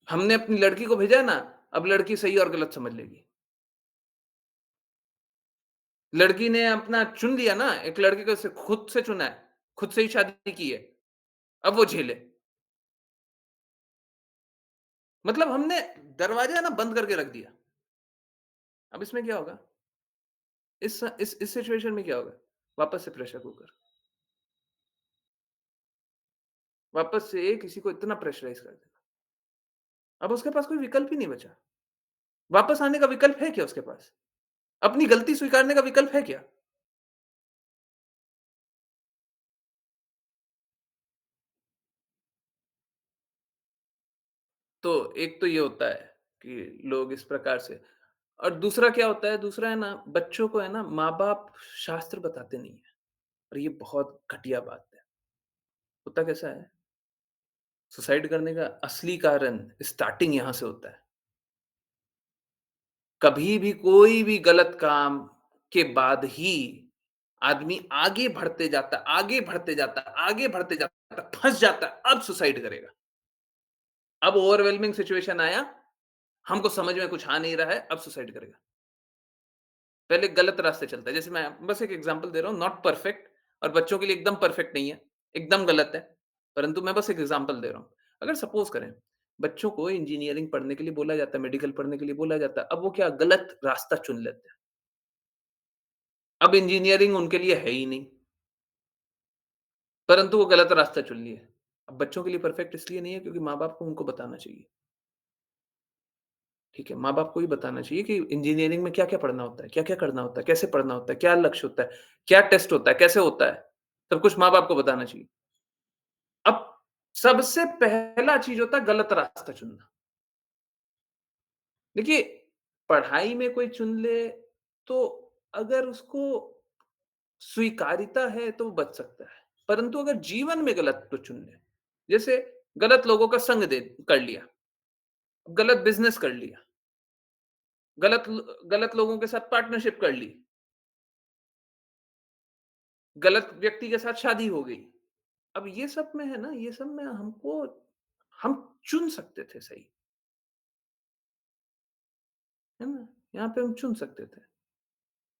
हमने अपनी लड़की को भेजा है ना, अब लड़की सही और गलत समझ लेगी। लड़की ने अपना चुन लिया ना, एक लड़के को खुद से चुना है, खुद से ही शादी की है, अब वो झेले। मतलब हमने दरवाज़ा ना बंद करके रख दिया। अब इसमें क्या होगा? इस सिचुएशन में क्या होगा? वापस से प्रेशर कुकर। वापस से किसी को इतना प्रेशराइज़ कर देना। अब उसके पास कोई विकल्प ही नहीं बचा। वापस आने का विकल्प है क्या उसके पास? अपनी गलती स्वीकारने का विकल्प है क्या? तो एक तो ये होता है कि लोग इस प्रकार से और दूसरा क्या होता है, दूसरा है ना बच्चों को है ना माँ-बाप शास्त्र बताते नहीं हैं और ये बहुत घटिया बात है। होता कैसा है, सुसाइड करने का असली कारण स्टार्टिंग यहाँ से होता है। कभी भी कोई भी गलत काम के बाद ही आदमी आगे बढ़ते जाता है, आगे बढ़ते जाता है, आगे बढ़ते जाता है, फँस जाता है, अब सुसाइड करेगा। अब ओवरवेलमिंग सिचुएशन आया, हमको समझ में कुछ आ नहीं रहा है, अब सुसाइड करेगा। पहले गलत रास्ते चलता है। जैसे मैं बस एक एग्ज़ाम्पल दे रहा हूँ, नॉट परफेक्ट और बच्चों के लिए एकदम परफेक्ट नहीं है, एकदम गलत है। परंतु मैं बस एक एग्ज़ाम्पल दे रहा हूँ। अगर सपोज़ करें, बच्चों को इंजीनियरिंग पढ़ने के लिए बोला जाता है, मेडिकल पढ़ने के लिए बोला जाता है। अब वो क्या गलत रास्ता चुन लेते हैं। अब इंजीनियरिंग उनके लिए है ही नहीं, परंतु वो गलत रास्ता चुन लिए। अब बच्चों के लिए परफेक्ट इसलिए नहीं है क्योंकि माँ-बाप को उनको बताना चाहिए। ठीक है, माँ-बाप को ही बताना चाहिए कि इंजीनियरिंग में क्या-क्या पढ़ना होता है, क्या-क्या करना होता है, कैसे पढ़ना होता है, क्या लक्ष्य होता है, क्या टेस्ट होता है, कैसे होता है, सब कुछ माँ-बाप को बताना चाहिए। अब सबसे पहला चीज़ होता है गलत रास्ता चुनना। देखिए, पढ़ाई में कोई चुन ले, तो अगर उसको स्वीकार्यता है तो वो बच सकता है, परंतु अगर जीवन में गलत तो चुन ले, जैसे गलत लोगों का संग दे कर लिया, गलत बिज़नेस कर लिया, गलत लोगों के साथ पार्टनरशिप कर ली, गलत व्यक्ति के साथ शादी हो गई। अब ये सब में है ना, ये सब में हम चुन सकते थे सही, है ना? यहाँ पे हम चुन सकते थे,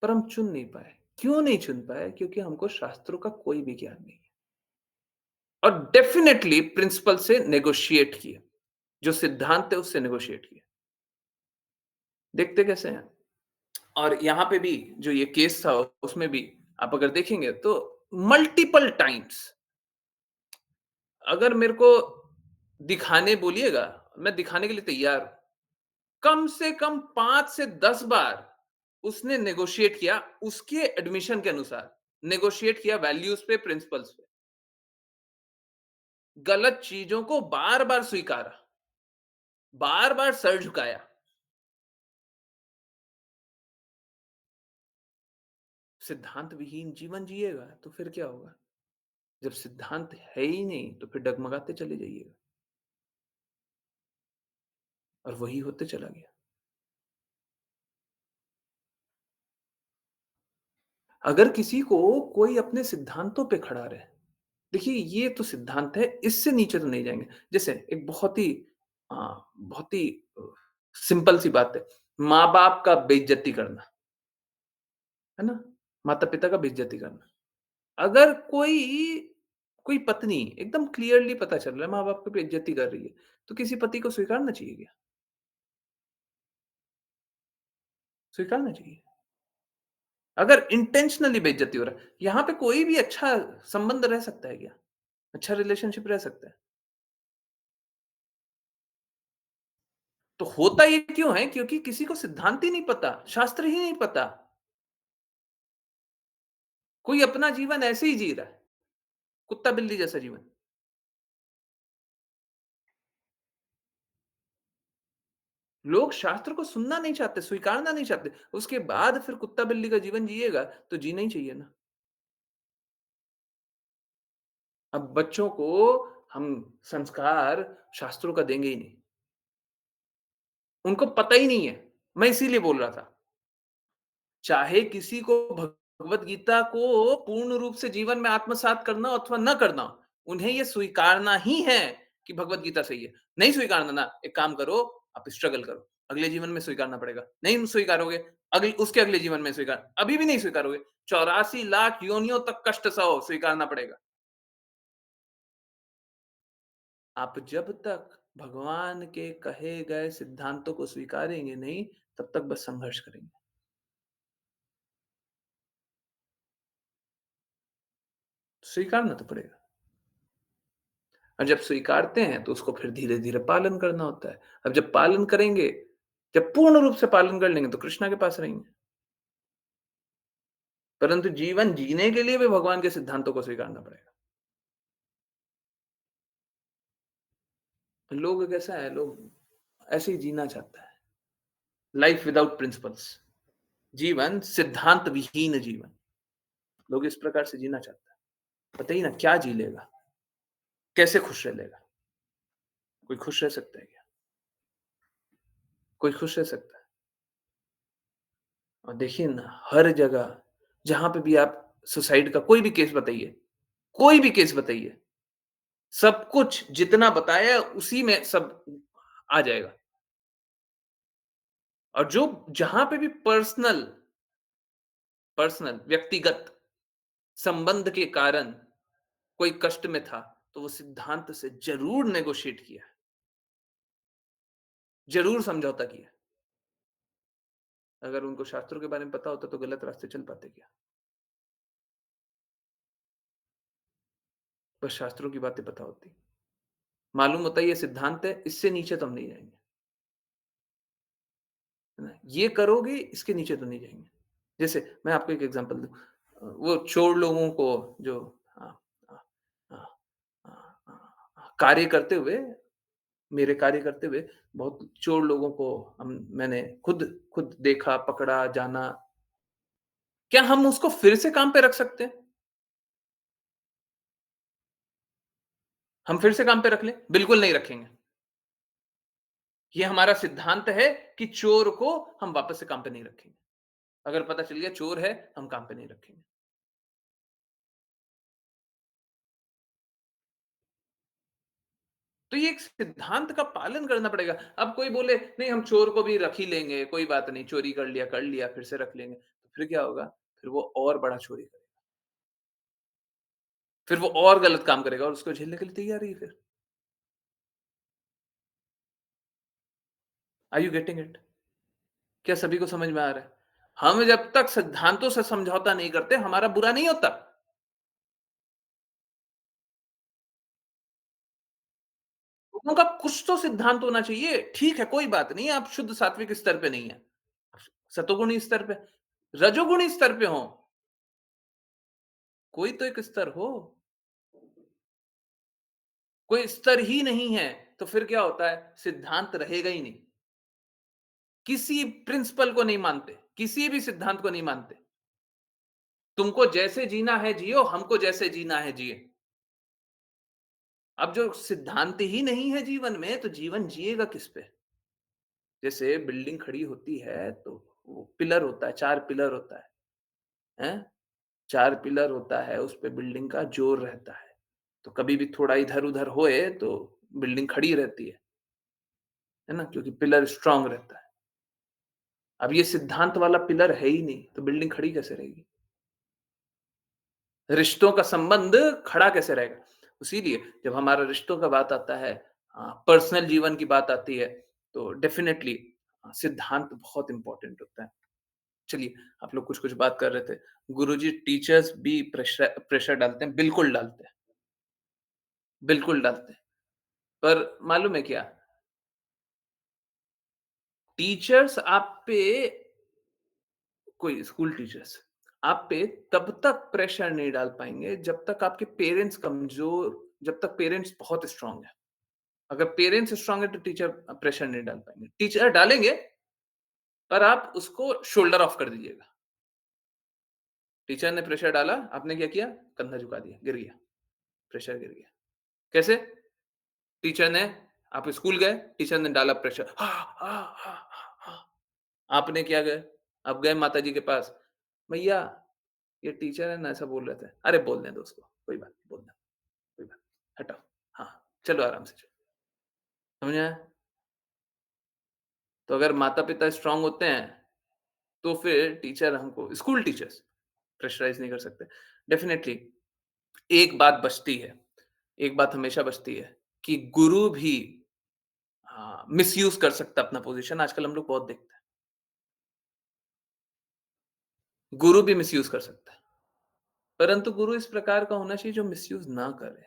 पर हम चुन नहीं पाए। क्यों नहीं चुन पाए? क्योंकि हमको शास्त्रों का कोई भी ज्ञान नहीं है और डेफ़िनेटली प्रिंसिपल से नेगोशिएट किए, जो सिद्धांत है उससे नेगोशिएट किए। देखते कैसे हैं? और यहाँ पे भी जो ये केस था उसमें भी आप अगर देखेंगे तो मल्टीपल टाइम्स अगर मेरे को दिखाने बोलिएगा, मैं दिखाने के लिए तैयार हूँ। कम से कम 5 से 10 बार उसने नेगोशिएट किया उसके एडमिशन के अनुसार, नेगोशिएट किया वैल्यूज़ पे, प्रिंसिपल्स पे। गलत चीज़ों को बार-बार स्वीकारा, बार-बार सर झुकाया। सिद्धांत विहीन जीवन जिएगा तो फिर क्या होगा? जब सिद्धांत है ही नहीं तो फिर डगमगाते चले जाइएगा और वही होते चला गया। अगर किसी को कोई अपने सिद्धांतों पे खड़ा रहे, देखिए ये तो सिद्धांत है, इससे नीचे तो नहीं जाएँगे। जैसे एक अ, बहुत ही सिंपल सी बात है, माँ-बाप का बेइज़्ज़ती करना, है ना? माता-पिता का बेइज़्ज़ती करना। अगर कोई कोई पत्नी एकदम क्लियरली पता चल रहा है माँ-बाप की बेइज़्ज़ती कर रही है, तो किसी पति को स्वीकारना चाहिए क्या? स्वीकारना चाहिए। अगर इंटेंशनली बेइज़्ज़ती हो रहा है, यहाँ पे कोई भी अच्छा संबंध रह सकता है क्या? अच्छा रिलेशनशिप रह सकता है? तो होता ये क्यों है? क्योंकि किसी को सिद्धांत ही नहीं पता, शास्त्र ही नहीं पता। कोई अपना जीवन ऐसे ही जी रहा है, कुत्ता-बिल्ली जैसा जीवन। लोग शास्त्र को सुनना नहीं चाहते, स्वीकारना नहीं चाहते। उसके बाद फिर कुत्ता-बिल्ली का जीवन जिएगा, तो जीना ही चाहिए ना। अब बच्चों को हम संस्कार शास्त्रों का देंगे ही नहीं। उनको पता ही नहीं है। मैं इसीलिए बोल रहा था। चाहे किसी को भगवत गीता को पूर्ण रूप से जीवन में आत्मसात करना हो अथवा न करना हो, उन्हें ये स्वीकारना ही है कि भगवत गीता सही है। नहीं स्वीकारना ना, एक काम करो, आप स्ट्रगल करो। अगले जीवन में स्वीकारना पड़ेगा। नहीं स्वीकारोगे, अगले उसके अगले जीवन में स्वीकार अभी भी नहीं स्वीकारोगे, 84 लाख योनियों तक कष्ट सहो, स्वीकारना पड़ेगा। आप जब तक भगवान के कहे गए सिद्धांतों को स्वीकारेंगे नहीं, तब तक बस संघर्ष करेंगे। स्वीकारना तो पड़ेगा। और जब स्वीकारते हैं तो उसको फिर धीरे-धीरे पालन करना होता है। अब जब पालन करेंगे, जब पूर्ण रूप से पालन कर लेंगे तो कृष्णा के पास रहेंगे। परंतु जीवन जीने के लिए भी भगवान के सिद्धांतों को स्वीकारना पड़ेगा। लोग कैसा है, लोग ऐसे ही जीना चाहता है। लाइफ विदाउट प्रिंसिपल्स, जीवन सिद्धांत विहीन जीवन। लोग इस प्रकार से जीना चाहता है। बताइए ना क्या जी लेगा? कैसे खुश रह लेगा? कोई खुश रह सकता है क्या? कोई खुश रह सकता है? और देखिए ना हर जगह जहाँ पे भी आप सुसाइड का कोई भी केस बताइए, सब कुछ जितना बताया उसी में सब आ जाएगा। और जो जहाँ पे भी पर्सनल व्यक्तिगत संबंध के कारण कोई कष्ट में था, तो वो सिद्धांत से ज़रूर नेगोशिएट किया है, ज़रूर समझौता किया है। अगर उनको शास्त्रों के बारे में पता होता तो गलत रास्ते चल पाते क्या? बस शास्त्रों की बातें पता होती। मालूम होता है ये सिद्धांत है, इससे नीचे तो हम नहीं जाएँगे, है ना? ये करोगे इसके नीचे तो नहीं जाएँगे। जैसे मैं आपको एक एग्ज़ाम्पल दूँ वो चोर लोगों को जो अ अ अ कार्य करते हुए मेरे कार्य करते हुए बहुत चोर लोगों को मैंने खुद खुद देखा, पकड़ा, जाना। क्या हम उसको फिर से काम पे रख सकते हैं? हम फिर से काम पे रख लें? बिल्कुल नहीं रखेंगे। ये हमारा सिद्धांत है कि चोर को हम वापस से काम पे नहीं रखेंगे। अगर पता चल गया चोर है, हम काम पे नहीं रखेंगे। तो ये एक सिद्धांत का पालन करना पड़ेगा। अब कोई बोले नहीं हम चोर को भी रख ही लेंगे, कोई बात नहीं, चोरी कर लिया, फिर से रख लेंगे। तो फिर क्या होगा? फिर वो और बड़ा चोरी करेगा। फिर वो और गलत काम करेगा और उसको झेलने के लिए तैयार ही है फिर। Are you getting it? क्या सभी को समझ में आ रहा है? हम जब तक सिद्धांतों से समझौता नहीं करते, हमारा बुरा नहीं होता। लोगों का कुछ तो सिद्धांत होना चाहिए। ठीक है, कोई बात नहीं, आप शुद्ध सात्विक स्तर पे नहीं है। सतोगुणी स्तर पे, रजोगुणी स्तर पे हो, कोई तो एक स्तर हो। कोई स्तर ही नहीं है, तो फिर क्या होता है? सिद्धांत रहेगा ही नहीं। किसी प्रिंसिपल को नहीं मानते, किसी भी सिद्धांत को नहीं मानते। तुमको जैसे जीना है जियो, हमको जैसे जीना है जिए। अब जो सिद्धांत ही नहीं है जीवन में, तो जीवन जिएगा किस पे? जैसे बिल्डिंग खड़ी होती है, तो वो पिलर होता है, 4 पिलर होता हैं? 4 पिलर होता है, उस पे बिल्डिंग का जोर रहता है। तो कभी भी थोड़ा इधर-उधर होए, तो बिल्डिंग खड़ी रहती है ना? क्योंकि पिलर स्ट्रॉन्ग रहता है। अब ये सिद्धांत वाला पिलर है ही नहीं, तो बिल्डिंग खड़ी कैसे रहेगी? रिश्तों का संबंध खड़ा कैसे रहेगा? इसीलिए जब हमारा रिश्तों का बात आता है, पर्सनल जीवन की बात आती है, तो डेफ़िनेटली सिद्धांत बहुत इम्पोर्टेंट होता है। चलिए, आप लोग कुछ-कुछ बात कर रहे थे। गुरुजी टीचर्स भी प्रेशर डालते हैं, बिल्कुल डालते हैं। पर मालूम है क्या? टीचर्स आप पे कोई स्कूल टीचर्स, आप पे तब तक प्रेशर नहीं डाल पाएँगे जब तक आपके पेरेंट्स कमज़ोर जब तक पेरेंट्स बहुत स्ट्रॉन्ग हैं। अगर पेरेंट्स स्ट्रॉन्ग है तो टीचर प्रेशर नहीं डाल पाएँगे। टीचर डालेंगे, पर आप उसको शोल्डर ऑफ कर दीजिएगा। टीचर ने प्रेशर डाला, आपने क्या किया? कंधा झुका दिया, गिर गया, प्रेशर गिर गया। कैसे? टीचर ने आप स्कूल गए, टीचर ने डाला प्रेशर, आपने क्या गए? आप गए माताजी के पास, "भैया, ये टीचर है ना ऐसा बोल रहे थे।" "अरे बोलने दो उसको, कोई बात नहीं, बोलने दो, कोई बात नहीं, हटाओ। हाँ, चलो आराम से चलो।" समझ में आया? तो अगर माता-पिता स्ट्रॉन्ग होते हैं, तो फिर टीचर हमको स्कूल टीचर्स प्रेशराइज़ नहीं कर सकते। डेफ़िनिटली एक बात बचती है, एक बात हमेशा बचती है कि गुरु भी मिसयूज़ कर सकता है अपना पोज़ीशन, आजकल हम लोग बहुत देखते हैं। गुरु भी मिसयूज़ कर सकता है, परंतु गुरु इस प्रकार का होना चाहिए जो मिसयूज़ ना करे,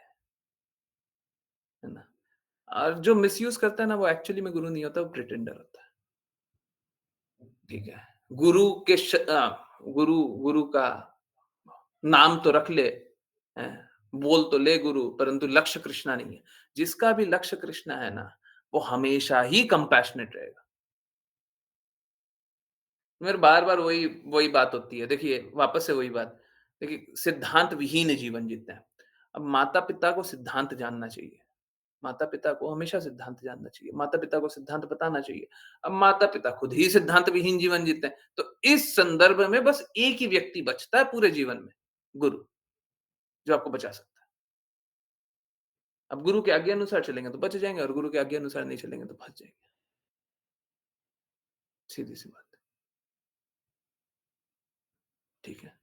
है ना? और जो मिसयूज़ करता है ना, वो एक्चुअली में गुरु नहीं होता, वो प्रिटेंडर होता है, ठीक है? गुरु के गुरु गुरु का नाम तो रख ले, हैं? बोल तो ले गुरु, परंतु लक्ष्य कृष्णा नहीं है। जिसका भी लक्ष्य कृष्णा है ना, वो हमेशा ही कंपैशनेट रहेगा। मेरे बार-बार वही वही बात होती है। देखिए, वापस से वही बात। देखिए, सिद्धांत विहीन जीवन जीते हैं। अब माता-पिता को सिद्धांत जानना चाहिए। माता-पिता को हमेशा सिद्धांत जानना चाहिए। माता-पिता को सिद्धांत बताना चाहिए। अब माता-पिता खुद ही सिद्धांत विहीन जीवन जीते हैं, तो इस संदर्भ में बस एक ही व्यक्ति बचता है पूरे जीवन में, गुरु, जो आपको बचा सकता है। अब गुरु के आज्ञा अनुसार चलेंगे तो बच जाएँगे और गुरु के आज्ञा अनुसार नहीं चलेंगे तो फँस जाएँगे। सीधी-सी बात है। ठीक है?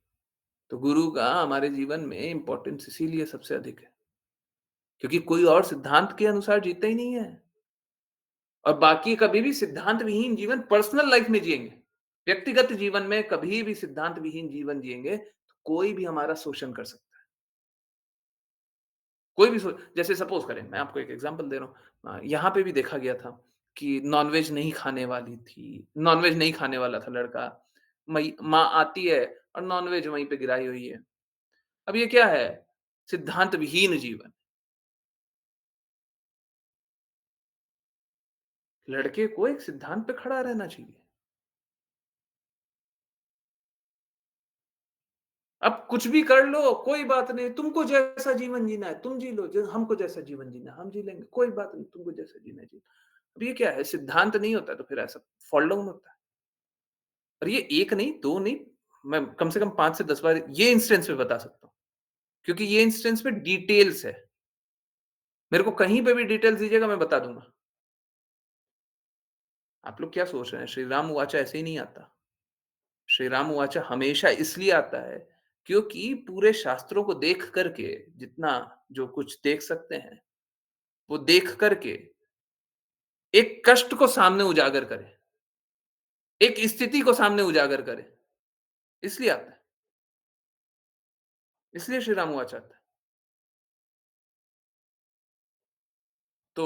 तो गुरु का हमारे जीवन में इम्पोर्टेंस इसीलिए सबसे अधिक है, क्योंकि कोई और सिद्धांत के अनुसार जीता ही नहीं है और बाकी कभी भी सिद्धांत विहीन जीवन पर्सनल लाइफ में जिएँगे। व्यक्तिगत जीवन में कभी भी सिद्धांत विहीन जीवन जिएँगे, तो कोई भी हमारा शोषण कर सकता है। कोई भी जैसे सपोज़ करें, मैं आपको एक एग्ज़ाम्पल दे रहा हूँ। यहाँ पे भी देखा गया था कि नॉन-वेज नहीं खाने वाला था लड़का। मई माँ आती है और नॉन-वेज वहीं पे गिराई हुई है। अब ये क्या है? सिद्धांत विहीन जीवन। लड़के को एक सिद्धांत पे खड़ा रहना चाहिए। अब कुछ भी कर लो, कोई बात नहीं, तुमको जैसा जीवन जीना है, तुम जी लो, ज हमको जैसा जीवन जीना है, हम जी लेंगे, कोई बात नहीं, तुमको जैसा जीना है जी लो। अब ये क्या है? सिद्धांत नहीं होता तो फिर ऐसा फॉल डाउन होता है। और ये 1 नहीं, 2 नहीं, मैं कम से कम 5 से 10 बार ये इंस्टेंस पे बता सकता हूँ। क्योंकि ये इंस्टेंस में डिटेल्स है। मेरे को कहीं पे भी डिटेल्स दीजिएगा मैं बता दूँगा। आप लोग क्या सोच रहे हैं? श्री राम उवाच ऐसे ही नहीं आता। श्री राम उवाच हमेशा इसलिए आता है, क्योंकि पूरे शास्त्रों को देख कर के जितना जो कुछ देख सकते हैं, वो देख कर के एक कष्ट को सामने उजागर करे, एक स्थिति को सामने उजागर करे, इसलिए आता है। इसलिए श्री राम उवाच आता है। तो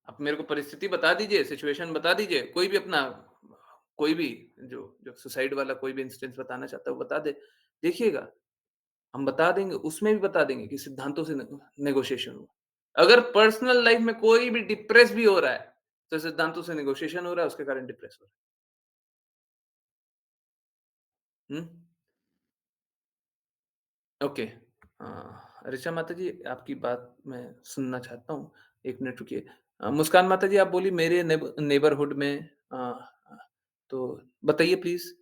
आप मेरे को परिस्थिति बता दीजिए, सिचुएशन बता दीजिए, कोई भी अपना कोई भी जो जो सुसाइड वाला कोई भी इंस्टेंस बताना चाहता है, वो बता दे। देखिएगा, हम बता देंगे, उसमें भी बता देंगे कि सिद्धांतों से नेगोशिएशन हुआ। अगर पर्सनल लाइफ में कोई भी डिप्रेस भी हो रहा है, तो सिद्धांतों से नेगोशिएशन हो रहा है, उसके कारण डिप्रेस हो रहा है। हुँ? ओके। ऋचा माता जी, आपकी बात मैं सुनना चाहता हूँ। 1 मिनट रुकिए। मुस्कान माता जी, आप बोली मेरे नेबरहुड में अ, तो बताइए प्लीज़,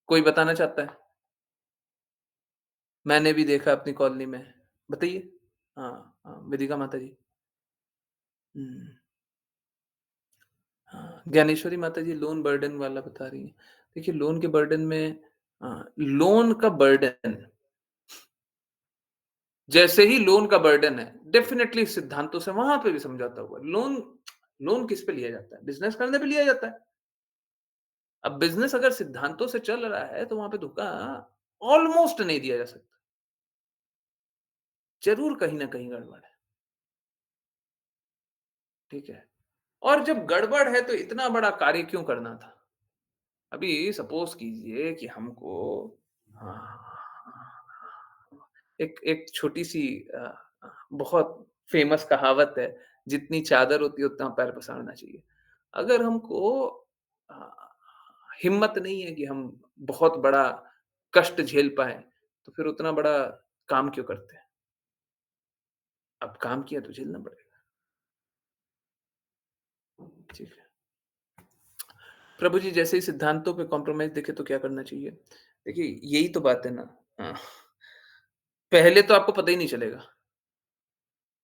कोई बताना चाहता है? मैंने भी देखा अपनी कॉलोनी में। बताइए? हाँ, हाँ, वेदिका माता जी। हुँ। हाँ, ज्ञानेश्वरी माता जी लोन बर्डन वाला बता रही हैं। देखिए लोन के बर्डन में लोन का बर्डन जैसे ही लोन का बर्डन है, डेफ़िनिटली सिद्धांतों से वहाँ पे भी समझौता हुआ। लोन लोन किस पे लिया जाता है? बिज़नेस करने पे लिया जाता है। अब बिज़नेस अगर सिद्धांतों से चल रहा है, तो वहाँ पे धोखा ऑलमोस्ट नहीं दिया जा सकता। ज़रूर कहीं न कहीं गड़बड़ है, ठीक है? और जब गड़बड़ है, तो इतना बड़ा कार्य क्यों करना था? अभी सपोज़ कीजिए कि हमको एक एक छोटी-सी बहुत फ़ेमस कहावत है, जितनी चादर होती है उतना पैर पसारना चाहिए। अगर हमको अ, हिम्मत नहीं है कि हम बहुत बड़ा कष्ट झेल पाएँ, तो फिर उतना बड़ा काम क्यों करते हैं? अब काम किया तो झेलना पड़ेगा। ठीक है। प्रभु जी जैसे ही सिद्धांतों पे कॉम्प्रोमाइज़ दिखे तो क्या करना चाहिए? देखिए, यही तो बात है ना। अ, पहले तो आपको पता ही नहीं चलेगा।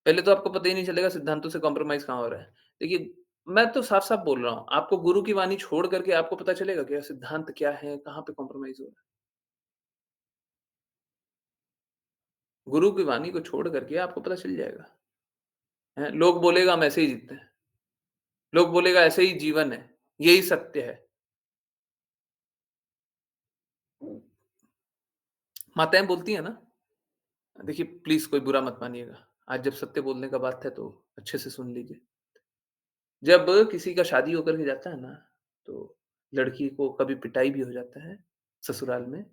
पहले तो आपको पता ही नहीं चलेगा सिद्धांतों से कॉम्प्रोमाइज़ कहाँ हो रहा है। देखिए, मैं तो साफ-साफ बोल रहा हूँ, आपको गुरु की वाणी छोड़ कर के आपको पता चलेगा क्या सिद्धांत क्या है, कहाँ पे कॉम्प्रोमाइज़ हो रहा है। गुरु की वाणी को छोड़ कर के आपको पता चल जाएगा, हैं। लोग बोलेगा हम ऐसे ही जीते हैं, लोग बोलेगा ऐसे ही जीवन है, यही सत्य है। माताएँ बोलती हैं ना, देखिए प्लीज़ कोई बुरा मत मानिएगा। आज जब सत्य बोलने का बात है तो अच्छे से सुन लीजिए। जब किसी का शादी होकर के जाता है ना, तो लड़की को कभी पिटाई भी हो जाता है ससुराल में,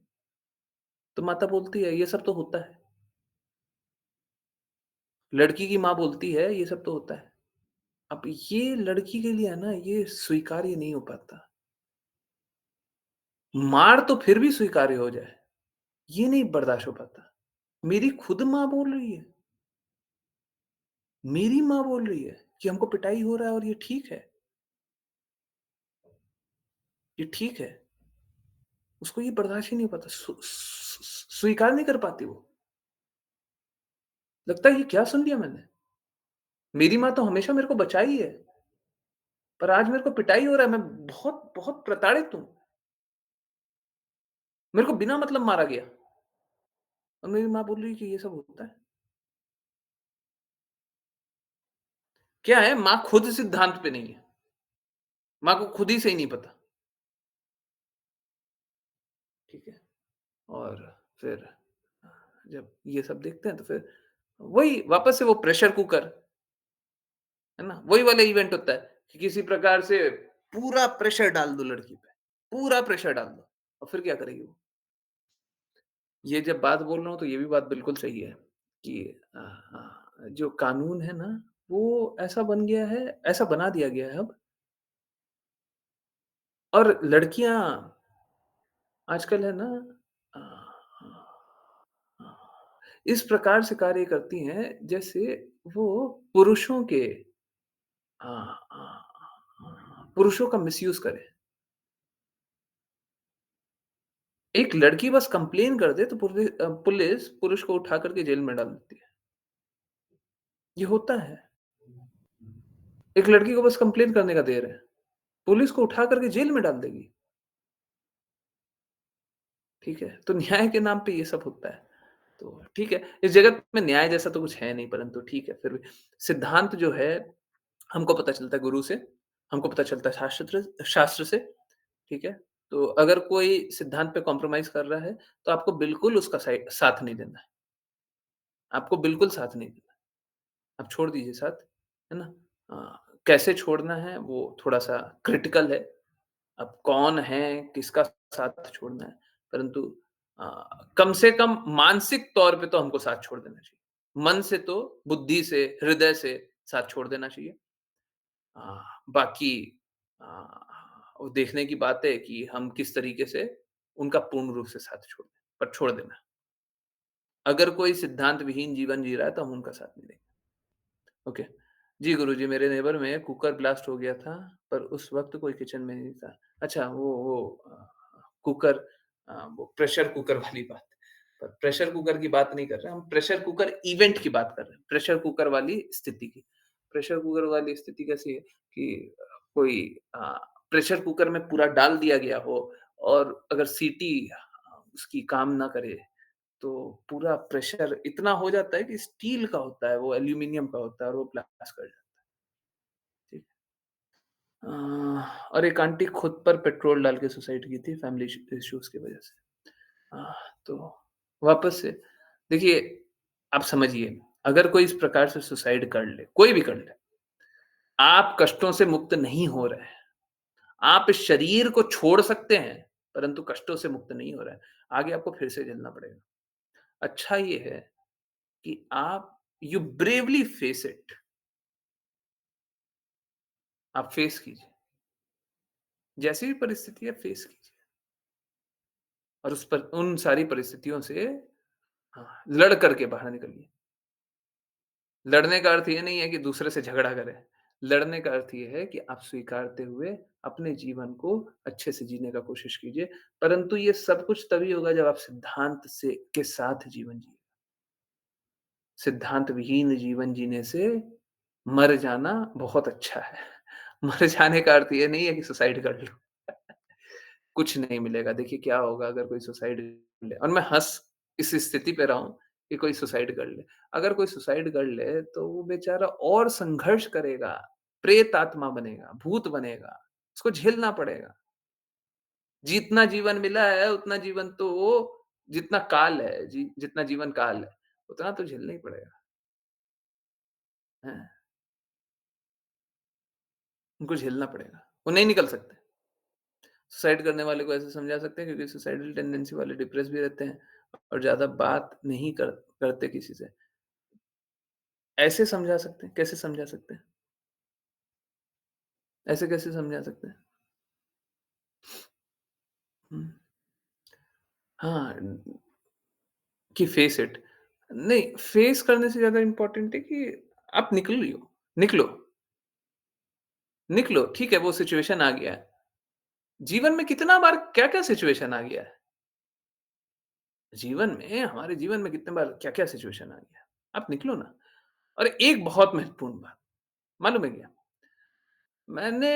तो माता बोलती है ये सब तो होता है। लड़की की माँ बोलती है ये सब तो होता है। अब ये लड़की के लिए है ना ये स्वीकार्य नहीं हो पाता। मार तो फिर भी स्वीकार्य हो जाए, ये नहीं बर्दाश्त हो पाता। मेरी खुद माँ बोल रही है, मेरी माँ बोल रही है कि हमको पिटाई हो रहा है और ये ठीक है, ये ठीक है। उसको ये बर्दाश्त ही नहीं हो पाता, स्वीकार नहीं कर पाती वो। लगता है ये क्या सुन लिया मैंने? मेरी माँ तो हमेशा मेरे को बचाई है, पर आज मेरे को पिटाई हो रहा है, मैं बहुत बहुत प्रताड़ित हूँ। मेरे को बिना मतलब मारा गया और मेरी माँ बोल रही है कि ये सब होता है। क्या है माँ खुद सिद्धांत पे नहीं है। माँ को खुद ही सही नहीं पता, ठीक है? और फिर जब ये सब देखते हैं तो फिर वही वापस से वो प्रेशर कुकर, है ना? वही वाला इवेंट होता है कि किसी प्रकार से पूरा प्रेशर डाल दो लड़की पे, पूरा प्रेशर डाल दो और फिर क्या करेगी वो? ये जब बात बोल रहा हूँ तो ये भी बात बिल्कुल सही है कि जो कानून है ना, वो ऐसा बन गया है, ऐसा बना दिया गया है अब और लड़कियाँ आजकल है ना अ, इस प्रकार से कार्य करती हैं जैसे वो पुरुषों के अ पुरुषों का मिसयूज़ करे। एक लड़की बस कंप्लेन कर दे तो पुलिस पुलिस पुरुष को उठा कर के जेल में डाल देती है। ये होता है। एक लड़की को बस कंप्लेन करने का देर है, पुलिस को उठा कर के जेल में डाल देगी, ठीक है? तो न्याय के नाम पे ये सब होता है। तो ठीक है, इस जगत में न्याय जैसा तो कुछ है नहीं, परंतु ठीक है, फिर भी सिद्धांत जो है, हमको पता चलता है गुरु से, हमको पता चलता है शास्त्र शास्त्र से, ठीक है? तो अगर कोई सिद्धांत पे कॉम्प्रोमाइज़ कर रहा है, तो आपको बिल्कुल उसका साथ नहीं देना है। आपको बिल्कुल साथ नहीं देना है। आप छोड़ दीजिए साथ, है ना? कैसे छोड़ना है वो थोड़ा-सा क्रिटिकल है। अब कौन है, किसका साथ छोड़ना है, परंतु कम से कम मानसिक तौर पे तो हमको साथ छोड़ देना चाहिए। मन से तो, बुद्धि से, हृदय से साथ छोड़ देना चाहिए। बाकी अ, वो देखने की बात है कि हम किस तरीके से उनका पूर्ण रूप से साथ छोड़ दें, पर छोड़ देना। अगर कोई सिद्धांत विहीन जीवन जी रहा है, तो हम उनका साथ नहीं देंगे। ओके। जी, गुरुजी, मेरे नेबर में कुकर ब्लास्ट हो गया था, पर उस वक़्त कोई किचन में नहीं था। अच्छा, वो कुकर वो प्रेशर कुकर वाली बात। पर प्रेशर कुकर की बात नहीं कर रहे हैं, हम प्रेशर कुकर इवेंट की बात कर रहे हैं, प्रेशर कुकर वाली स्थिति की। प्रेशर कुकर वाली स्थिति कैसी है कि कोई अ, प्रेशर कुकर में पूरा डाल दिया गया हो और अगर सीटी उसकी काम ना करे, तो पूरा प्रेशर इतना हो जाता है कि स्टील का होता है, वो एल्यूमीनियम का होता है और वो ब्लास्ट कर जाता है, ठीक है। और एक आंटी खुद पर पेट्रोल डाल के सुसाइड की थी फैमिली इश्यूज़ की वजह से। अ, तो वापस से देखिए, आप समझिए, अगर कोई इस प्रकार से सुसाइड कर ले, कोई भी कर ले, आप कष्टों से मुक्त नहीं हो रहे हैं। आप इस शरीर को छोड़ सकते हैं, परंतु कष्टों से मुक्त नहीं हो रहे हैं। आगे आपको फिर से झेलना पड़ेगा। अच्छा ये है कि आप यू ब्रेवली फेस इट। आप फेस कीजिए। जैसी भी परिस्थिति है फेस कीजिए और उस पर उन सारी परिस्थितियों से लड़ करके बाहर निकलिए। लड़ने का अर्थ ये नहीं है कि दूसरे से झगड़ा करें। लड़ने का अर्थ ये है कि आप स्वीकारते हुए अपने जीवन को अच्छे से जीने का कोशिश कीजिए। परंतु ये सब कुछ तभी होगा जब आप सिद्धांत से के साथ जीवन जिए। सिद्धांत विहीन जीवन जीने से मर जाना बहुत अच्छा है। मर जाने का अर्थ ये नहीं है कि सुसाइड कर लो। कुछ नहीं मिलेगा। देखिए क्या होगा अगर कोई सुसाइड कर ले और मैं हँस इस स्थिति पे रहा हूँ कि कोई सुसाइड कर ले। अगर कोई सुसाइड कर ले तो वो बेचारा और संघर्ष करेगा, प्रेत आत्मा बनेगा, भूत बनेगा, उसको झेलना पड़ेगा। जितना जीवन मिला है उतना जीवन तो वो जितना काल है, जितना जीवन काल है, उतना तो झेलना ही पड़ेगा। हैं, उनको झेलना पड़ेगा। वो नहीं निकल सकते। सुसाइड करने वाले को ऐसे समझा सकते हैं क्योंकि सुसाइडल टेंडेंसी वाले डिप्रेस भी रहते हैं और ज़्यादा बात नहीं करते किसी से। ऐसे समझा सकते हैं, कैसे समझा सकते हैं? ऐसे कैसे समझा सकते हैं? हुँ, हाँ, कि फेस इट। नहीं, फेस करने से ज़्यादा इम्पोर्टेंट है कि आप निकलियो, निकलो, निकलो, ठीक है वो सिचुएशन आ गया है। जीवन में कितना बार क्या-क्या सिचुएशन आ गया है। जीवन में हमारे जीवन में कितने बार क्या-क्या सिचुएशन आ गया है। आप निकलो ना। और एक बहुत महत्वपूर्ण बात, मालूम है क्या? मैंने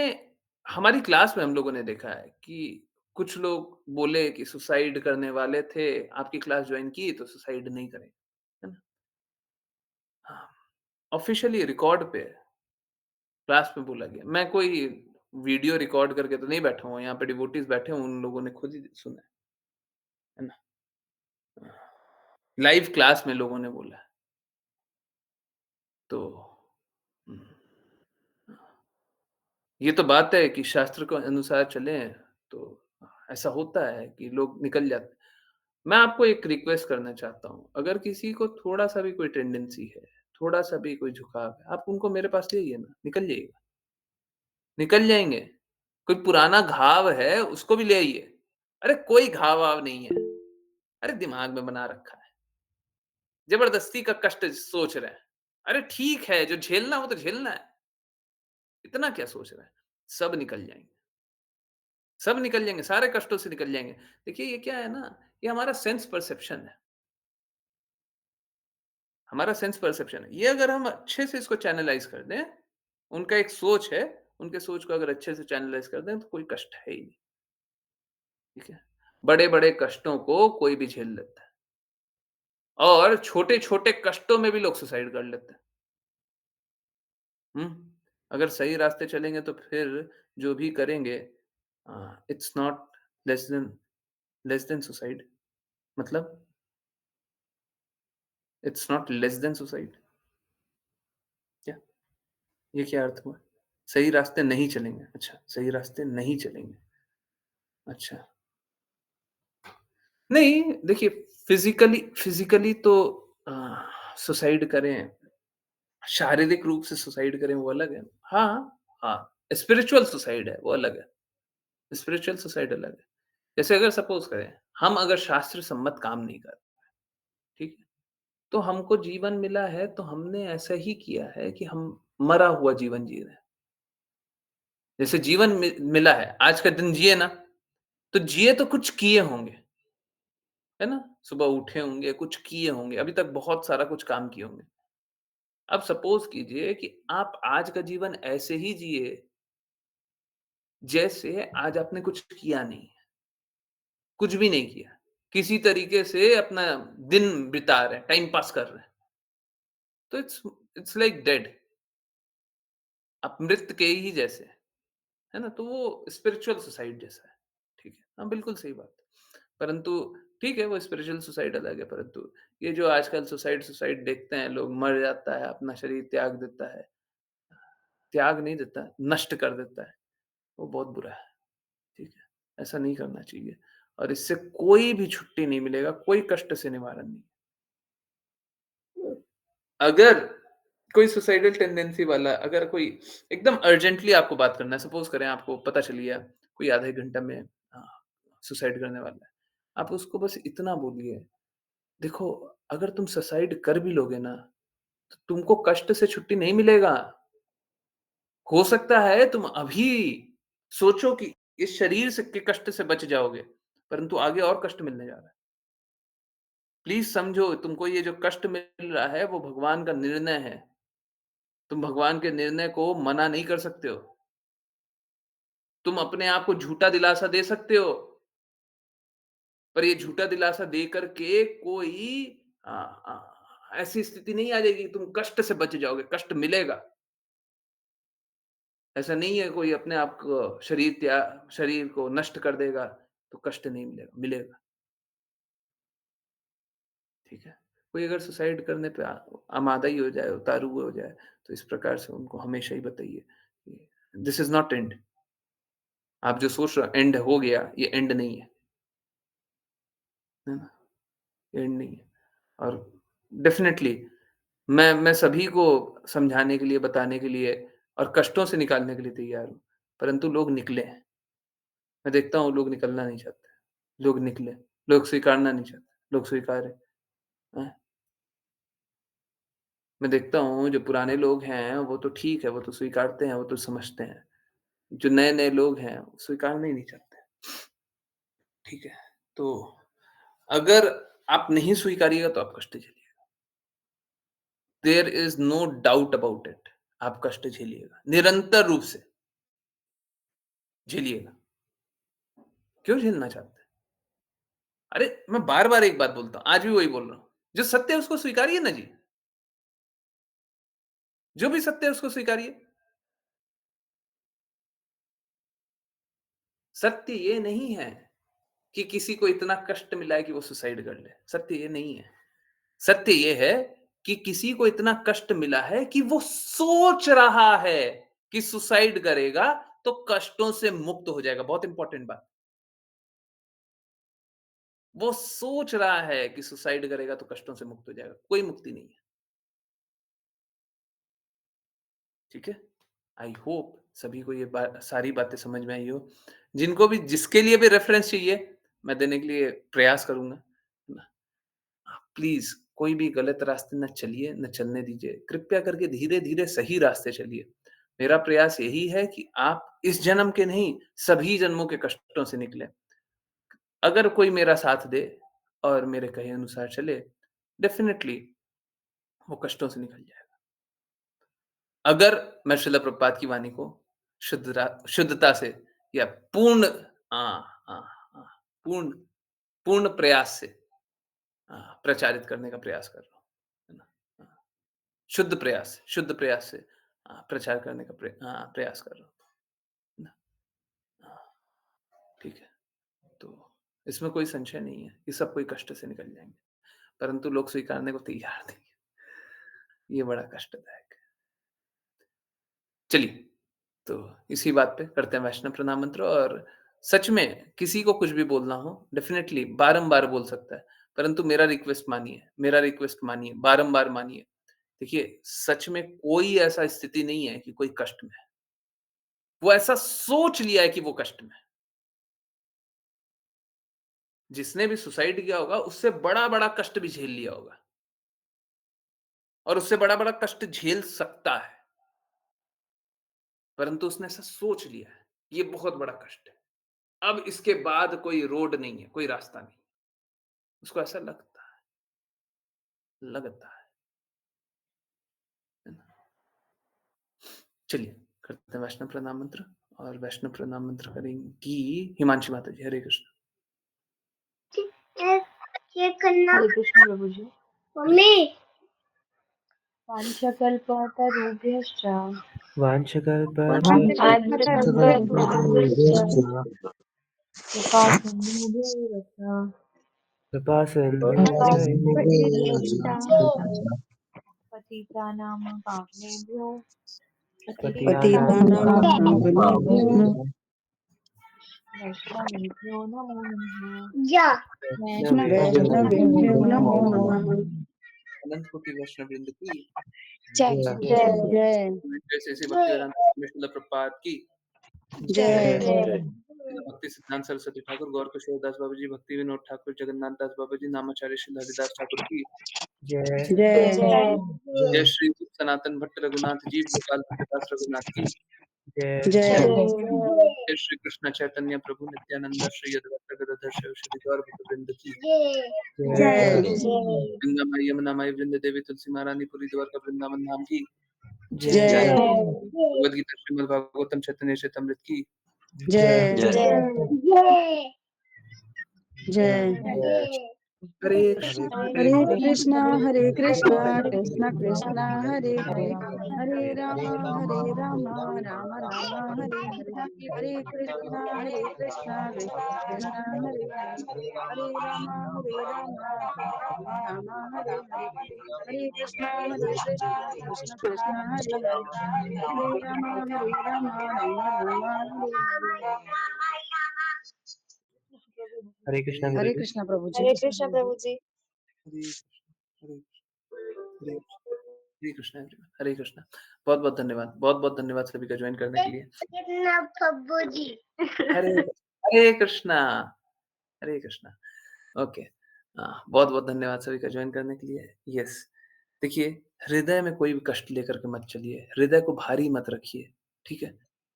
हमारी क्लास में हम लोगों ने देखा है कि कुछ लोग बोले कि सुसाइड करने वाले थे, आपकी क्लास जॉइन की तो सुसाइड नहीं करें, है ना? हाँ, ऑफ़िशियली रिकॉर्ड पे क्लास में बोला गया। मैं कोई वीडियो रिकॉर्ड करके तो नहीं बैठा हूँ, यहाँ पे डिवोटीज़ बैठे हैं, उन लोगों ने खुद ही सुना है ना? लाइव क्लास में लोगों ने बोला है, तो हुँ, ये तो बात है कि शास्त्र के अनुसार चलें, तो ऐसा होता है कि लोग निकल जाते हैं। मैं आपको एक रिक्वेस्ट करना चाहता हूँ, अगर किसी को थोड़ा-सा भी कोई टेंडेंसी है, थोड़ा-सा भी कोई झुकाव है, आप उनको मेरे पास ले आइए ना, निकल जाइएगा, निकल जाएँगे। कोई पुराना घाव है, उसको भी ले आइए। अरे कोई घाव-वाव नहीं है। अरे दिमाग में बना रखा है। ज़बरदस्ती का कष्ट सोच रहे हैं। अरे ठीक है, जो झेलना है वो तो झेलना है। इतना क्या सोच रहे हैं? सब निकल जाएँगे, सब निकल जाएँगे, सारे कष्टों से निकल जाएँगे। देखिए ये क्या है ना, ये हमारा सेंस परसेप्शन है। हमारा सेंस परसेप्शन है। ये अगर हम अच्छे से इसको चैनलाइज़ कर दें, उनका एक सोच है, उनके सोच को अगर अच्छे से चैनलाइज़ कर दें, तो कोई कष्ट है ही नहीं, ठीक है? बड़े-बड़े कष्टों को कोई भी झेल लेता है और छोटे-छोटे कष्टों में भी लोग सुसाइड कर लेते हैं। हुँ? अगर सही रास्ते चलेंगे तो फिर जो भी करेंगे it's not less than suicide मतलब it's not less than suicide क्या? ये क्या अर्थ हुआ? सही रास्ते नहीं चलेंगे, अच्छा, सही रास्ते नहीं चलेंगे, अच्छा। नहीं, देखिए फिज़िकली तो अ, सुसाइड करें, शारीरिक रूप से सुसाइड करें वो अलग है। हाँ, हाँ, स्पिरिचुअल सुसाइड है, वो अलग है। स्पिरिचुअल सुसाइड अलग है। जैसे अगर सपोज़ करें, हम अगर शास्त्र सम्मत काम नहीं कर रहे, ठीक है? तो हमको जीवन मिला है, तो हमने ऐसा ही किया है कि हम मरा हुआ जीवन जी रहे हैं। जैसे जीवन मिला है, आज का दिन जिए ना, तो जिए तो कुछ किए होंगे, है ना? सुबह उठे होंगे, कुछ किए होंगे, अभी तक बहुत सारा कुछ काम किए होंगे। अब सपोज़ कीजिए कि आप आज का जीवन ऐसे ही जिए, जैसे आज आपने कुछ किया नहीं है, कुछ भी नहीं किया। किसी तरीके से अपना दिन बिता रहे हैं, टाइम पास कर रहे हैं। तो इट्स लाइक डेड, आप मृत के ही जैसे, है ना? तो वो स्पिरिचुअल सुसाइड जैसा है, ठीक है। हाँ, बिल्कुल सही बात है। परंतु ठीक है, वो स्पिरिचुअल सुसाइड अलग है, परंतु ये जो आजकल सुसाइड सुसाइड देखते हैं, लोग मर जाता है, अपना शरीर त्याग देता है, त्याग नहीं देता है, नष्ट कर देता है, वो बहुत बुरा है, ठीक है। ऐसा नहीं करना चाहिए और इससे कोई भी छुट्टी नहीं मिलेगा, कोई कष्ट से निवारण नहीं। अगर कोई सुसाइडल टेंडेंसी वाला अगर कोई एकदम अर्जेंटली आपको बात करना है, सपोज़ करें आपको पता चल गया कोई आधे घंटे में सुसाइड करने वाला है। आप उसको बस इतना बोलिए, देखो अगर तुम सुसाइड कर भी लोगे ना, तो तुमको कष्ट से छुट्टी नहीं मिलेगा। हो सकता है तुम अभी सोचो कि इस शरीर से के कष्ट से बच जाओगे, परंतु आगे और कष्ट मिलने जा रहा है। प्लीज़ समझो तुमको ये जो कष्ट मिल रहा है वो भगवान का निर्णय है। तुम भगवान के निर्णय को मना नहीं कर सकते हो। तुम अपने आप को झूठा दिलासा दे सकते हो, पर ये झूठा दिलासा दे कर के कोई ऐसी स्थिति नहीं आ जाएगी, तुम कष्ट से बच जाओगे, कष्ट मिलेगा। ऐसा नहीं है कोई अपने आप को शरीर को नष्ट कर देगा, तो कष्ट नहीं मिलेगा, मिलेगा, ठीक है? कोई अगर सुसाइड करने पे आमादा ही हो जाए, उतारू हो जाए, तो इस प्रकार से उनको हमेशा ही बताइए कि दिस इज़ नॉट एंड। आप जो सोच रहे हो एंड हो गया, ये एंड नहीं है ना? एंड नहीं है और डेफ़िनेटली मैं सभी को समझाने के लिए, बताने के लिए और कष्टों से निकालने के लिए तैयार हूँ, परंतु लोग निकले हैं। मैं देखता हूँ लोग निकलना नहीं चाहते। लोग निकले, लोग स्वीकारना नहीं चाहते, लोग स्वीकारें। हैं? मैं देखता हूँ जो पुराने लोग हैं, वो तो ठीक है, वो तो स्वीकारते हैं, वो तो समझते हैं। जो नए-नए लोग हैं, वो स्वीकारना ही नहीं चाहते, ठीक है? तो अगर आप नहीं स्वीकारिएगा तो आप कष्ट झेलिएगा। There is no doubt about it. आप कष्ट झेलिएगा, निरंतर रूप से झेलिएगा। क्यों झेलना चाहते हैं? अरे! मैं बार-बार एक बात बोलता हूँ, आज भी वही बोल रहा हूँ। जो सत्य है उसको स्वीकारिए ना जी। जो भी सत्य है उसको स्वीकारिए। सत्य ये नहीं है कि किसी को इतना कष्ट मिला है कि वो सुसाइड कर ले। सत्य ये नहीं है। सत्य ये है कि किसी को इतना कष्ट मिला है कि वो सोच रहा है कि सुसाइड करेगा तो कष्टों से मुक्त हो जाएगा। बहुत इंपॉर्टेंट बात। वो सोच रहा है कि सुसाइड करेगा तो कष्टों से मुक्त हो जाएगा। कोई मुक्ति नहीं है। ठीक है? आई होप सभी को ये सारी बातें समझ में आई हो। जिनको भी जिसके लिए भी रेफ़रेंस चाहिए, मैं देने के लिए प्रयास करूँगा। है ना? प्लीज़ कोई भी गलत रास्ते ना चलिए, ना चलने दीजिए। कृपया करके धीरे-धीरे सही रास्ते चलिए। मेरा प्रयास यही है कि आप इस जन्म के नहीं, सभी जन्मों के कष्टों से निकलें। अगर कोई मेरा साथ दे और मेरे कहे अनुसार चले, डेफ़िनिटली वो कष्टों से निकल जाएगा। अगर मैं श्रील प्रभुपाद की वाणी को शुद्धता से या पूर्ण हाँ, हाँ, हाँ, पूर्ण पूर्ण प्रयास से प्रचारित करने का प्रयास कर रहा हूँ, है ना? हाँ, शुद्ध प्रयास से प्रचार करने का प्रयास कर रहा हूँ, है ना? हाँ, ठीक है। तो इसमें कोई संशय नहीं है कि सब कोई कष्ट से निकल जाएँगे, परंतु लोग स्वीकारने को तैयार नहीं है। ये बड़ा कष्टदायक है। चलिए, तो इसी बात पे करते हैं वैष्णव प्रणाम मंत्र और सच में किसी को कुछ भी बोलना हो, डेफ़िनेटली बारंबार बोल सकता है, परंतु मेरा रिक्वेस्ट मानिए, बारंबार मानिए। देखिए, सच में कोई ऐसा स्थिति नहीं है कि कोई कष्ट में है। वो ऐसा सोच लिया है कि वो कष्ट में है। जिसने भी सुसाइड किया होगा, उससे बड़ा-बड़ा कष्ट भी झेल लिया होगा और उससे बड़ा-बड़ा कष्ट झेल सकता है, परंतु उसने ऐसा सोच लिया है, ये बहुत बड़ा कष्ट है। अब इसके बाद कोई रोड नहीं है, कोई रास्ता नहीं। उसको ऐसा लगता है ना? चलिए, करते हैं वैष्णव प्रणाम मंत्र और वैष्णव प्रणाम मंत्र करेंगी हिमांशी माता जी। हरे कृष्ण। ये करना हरे कृष्ण प्रभु जी। मम्मी वाञ्छकल्पतरुभ्यश्च वाञ्छकल्पतरुभ्यश्च कृपासिन्धुभ्यैव पतितानां पावनेभ्यो पतितानां पावनेभ्यो वैष्णवेभ्यो नमो नमः। या वैष्णवेभ्यो नमो नमः। अनंत कोटि वैष्णव वृंद की जय जय जैसे ऐसे भक्तिवेदांत स्वामी श्रील प्रभुपाद की जय भक्ति सिद्धांत सरस्वती ठाकुर गौर किशोर दास बाबा जी भक्ति विनोद ठाकुर जगन्नाथ दास बाबा जी नामाचार्य श्री हरिदास ठाकुर की जय जय श्री सनातन भट्ट रघुनाथ जी गोपाल दास रघुनाथ की जय जय श्री कृष्ण चैतन्य प्रभु नित्यानंद श्री अद्वैत गदाधर शिव गौर भक्तवृंद की जय गंगा माई यमुना माई वृंद देवी तुलसी महारानी पुरी द्वारका वृंदावन धाम की जय भगवद गीता श्रीमद् भागवतम चैतन्य चैतमृत की जय जय जय हरे कृष्ण हरे कृष्णा कृष्ण कृष्ण हरे हरे हरे राम राम राम हरे हरे हरे कृष्णा कृष्ण कृष्ण हरे हरे हरे राम राम हरे हरे हरे कृष्णा कृष्ण कृष्ण हरे हरे हरे राम राम हरे हरे। हरे कृष्णा प्रभु जी। हरे कृष्ण प्रभु जी। हरे हरे हरे हरे कृष्णा एवरीवन हरे कृष्णा बहुत-बहुत धन्यवाद बहुत-बहुत धन्यवाद सभी का ज्वाइन करने के लिए कृष्णा प्रभु जी हरे हरे कृष्णा हरे कृष्णा ओके बहुत-बहुत धन्यवाद सभी का ज्वाइन करने के लिए यस देखिए हृदय में कोई भी कष्ट लेकर के मत चलिए हृदय को भारी मत रखिए ठीक है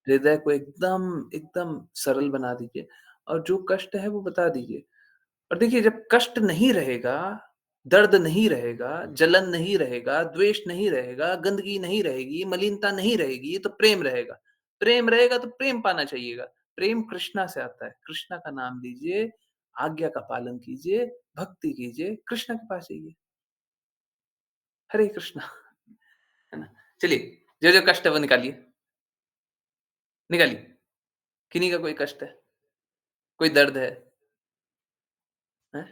हृदय को एकदम एकदम सरल बना दीजिए और जो कष्ट है वो बता दीजिए और देखिए जब कष्ट नहीं रहेगा, दर्द नहीं रहेगा, जलन नहीं रहेगा, द्वेष नहीं रहेगा, गंदगी नहीं रहेगी, मलिनता नहीं रहेगी, तो प्रेम रहेगा। प्रेम रहेगा तो प्रेम पाना चाहिएगा। प्रेम कृष्णा से आता है। कृष्णा का नाम लीजिए, आज्ञा का पालन कीजिए, भक्ति कीजिए, कृष्णा के पास जाइए। हरे कृष्णा, है ना? चलिए, जो-जो कष्ट है वो निकालिए। निकालिए। किन्हीं का कोई कष्ट है, कोई दर्द है, हैं?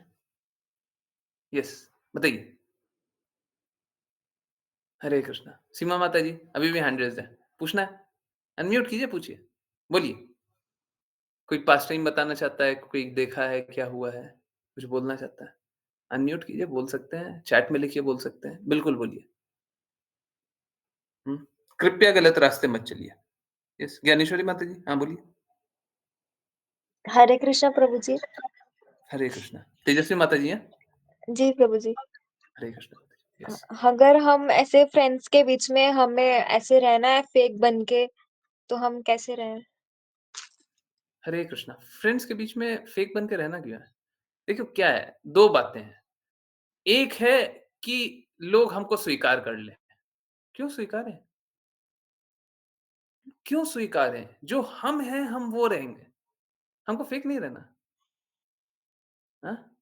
यस, बताइए। हरे कृष्णा। सीमा माता जी, अभी भी हैंड रेज़्ड है। पूछना है? अनम्यूट कीजिए, पूछिए। बोलिए। कोई पास्ट टाइम बताना चाहता है, कोई देखा है, क्या हुआ है? कुछ बोलना चाहता है? अनम्यूट कीजिए, बोल सकते हैं। चैट में लिखिए, बोल सकते हैं। बिल्कुल बोलिए। हुँ। कृपया गलत रास्ते मत चलिए। यस, ज्ञानेश्वरी माता जी, हाँ बोलिए। हरे कृष्ण प्रभु जी। हरे कृष्णा। तेजस्वी माता जी हैं? जी प्रभु जी। हरे कृष्णा माता जी। यस। अगर हम ऐसे फ्रेंड्स के बीच में हमें ऐसे रहना है फेक बन के, तो हम कैसे रहें? हरे कृष्णा। फ्रेंड्स के बीच में फेक बन के रहना क्यों है? देखो क्या है, 2 बातें हैं। एक है कि लोग हमको स्वीकार कर लें। क्यों स्वीकारें? क्यों स्वीकारें? जो हम हैं, हम वो रहेंगे। हमको फेक नहीं रहना, हाँ?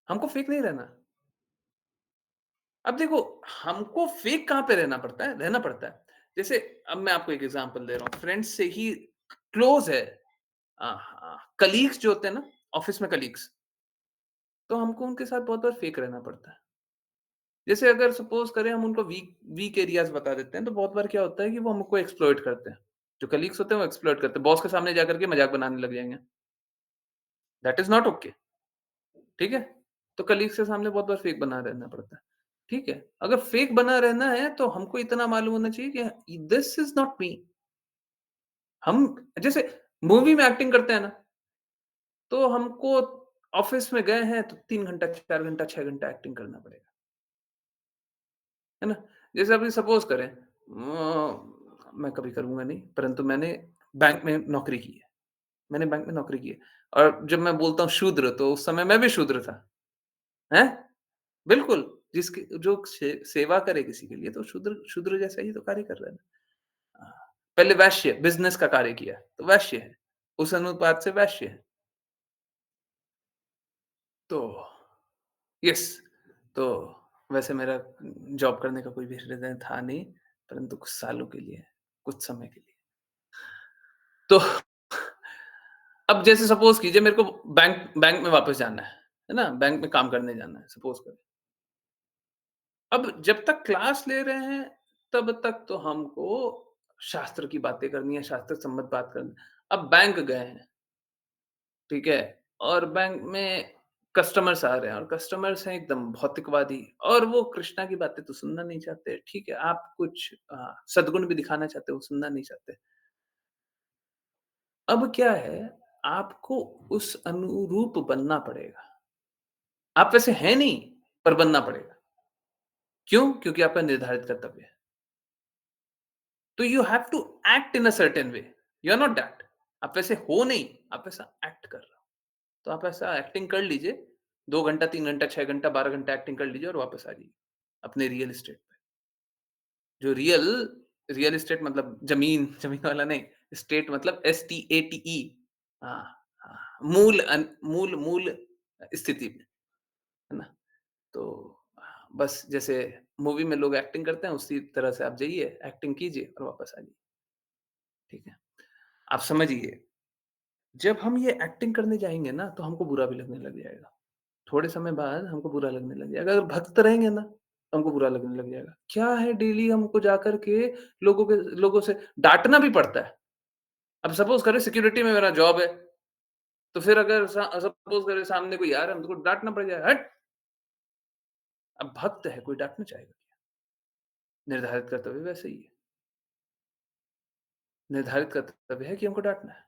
हमको फेक नहीं रहना। अब देखो, हमको फेक कहाँ पे रहना पड़ता है? रहना पड़ता है। जैसे अब मैं आपको एक एग्ज़ाम्पल दे रहा हूँ, फ्रेंड्स से ही क्लोज़ है। कलीग्स जो होते हैं ना, ऑफ़िस में कलीग्स, तो हमको उनके साथ बहुत बार फेक रहना पड़ता है। जैसे अगर सपोज़ करें हम उनको वीक वीक एरियाज़ बता देते हैं, तो बहुत बार क्या होता है कि वो हमको एक्सप्लॉइट करते हैं। जो कलीग्स होते हैं, वो एक्सप्लॉइट करते हैं। बॉस के सामने जाकर के मज़ाक बनाने लग जाएँगे। दैट इज़ नॉट ओके, ठीक है? तो कलीग्स के सामने बहुत बार फेक बना रहना पड़ता है। ठीक है? अगर फेक बना रहना है, तो हमको इतना मालूम होना चाहिए कि दिस इज़ नॉट मी। हम जैसे मूवी में एक्टिंग करते हैं ना, तो हमको ऑफ़िस में गए हैं, तो 3 घंटा, 4 घंटा, 6 घंटा एक्टिंग करना पड़ेगा। है ना? जैसे अभी सपोज़ करें मैं कभी करूँगा नहीं, परंतु मैंने बैंक में नौकरी की है। मैंने बैंक में नौकरी की है और जब मैं बोलता हूँ शूद्र, तो उस समय मैं भी शूद्र था। हैं? बिल्कुल, जिसकी जो सेवा करे किसी के लिए, तो शूद्र शूद्र जैसा ही तो कार्य कर रहा है ना। हाँ, पहले वैश्य, बिज़नेस का कार्य किया, तो वैश्य है। उस अनुपात से वैश्य है। तो यस, तो वैसे मेरा जॉब करने का कोई भी हृदय था नहीं, परंतु कुछ सालों के लिए, कुछ समय के लिए। तो अब जैसे सपोज़ कीजिए मेरे को बैंक बैंक में वापस जाना है ना? बैंक में काम करने जाना है, सपोज़ करें। अब जब तक क्लास ले रहे हैं, तब तक तो हमको शास्त्र की बातें करनी है, शास्त्र सम्मत बात करनी है। अब बैंक गए हैं, ठीक है? और बैंक में कस्टमर्स आ रहे हैं और कस्टमर्स हैं एकदम भौतिकवादी और वो कृष्णा की बातें तो सुनना नहीं चाहते, ठीक है? आप कुछ सद्गुण भी दिखाना चाहते हो, वो सुनना नहीं चाहते। अब क्या है, आपको उस अनुरूप बनना पड़ेगा। आप वैसे हैं नहीं, पर बनना पड़ेगा। क्यों? क्योंकि आपका निर्धारित कर्तव्य है। तो you have to act in a certain way. You are not that. आप वैसे हो नहीं, आप वैसा एक्ट कर रहे हो। तो आप ऐसा एक्टिंग कर लीजिए, 2 घंटा, 3 घंटा, 6 घंटा, 12 घंटा एक्टिंग कर लीजिए और वापस आ जाइए, अपने रियल एस्टेट पे। जो रियल एस्टेट मतलब ज़मीन, ज़मीन वाला नहीं, एस्टेट मतलब एसटीएटीई। हाँ, हाँ, मूल मूल स्थिति में, है ना? तो बस जैसे मूवी में लोग एक्टिंग करते हैं, उसी तरह से आप जाइए, एक्टिंग कीजिए और वापस आ जाइए, ठीक है? आप समझिए, जब हम ये एक्टिंग करने जाएँगे ना, तो हमको बुरा भी लगने लग जाएगा। थोड़े समय बाद हमको बुरा लगने लग जाएगा। अगर भक्त रहेंगे ना, तो हमको बुरा लगने लग जाएगा। क्या है डेली हमको जाकर के लोगों से डाँटना भी पड़ता है। अब सपोज़ करें सिक्योरिटी में मेरा जॉब है, तो फिर अगर सपोज़ करें सामने कोई आ रहा है, हमको डाँटना पड़ जाएगा, "हट!" अब भक्त है, कोई डाँटना चाहेगा क्या? निर्धारित कर्तव्य वैसे ही है। निर्धारित कर्तव्य है कि हमको डाँटना है,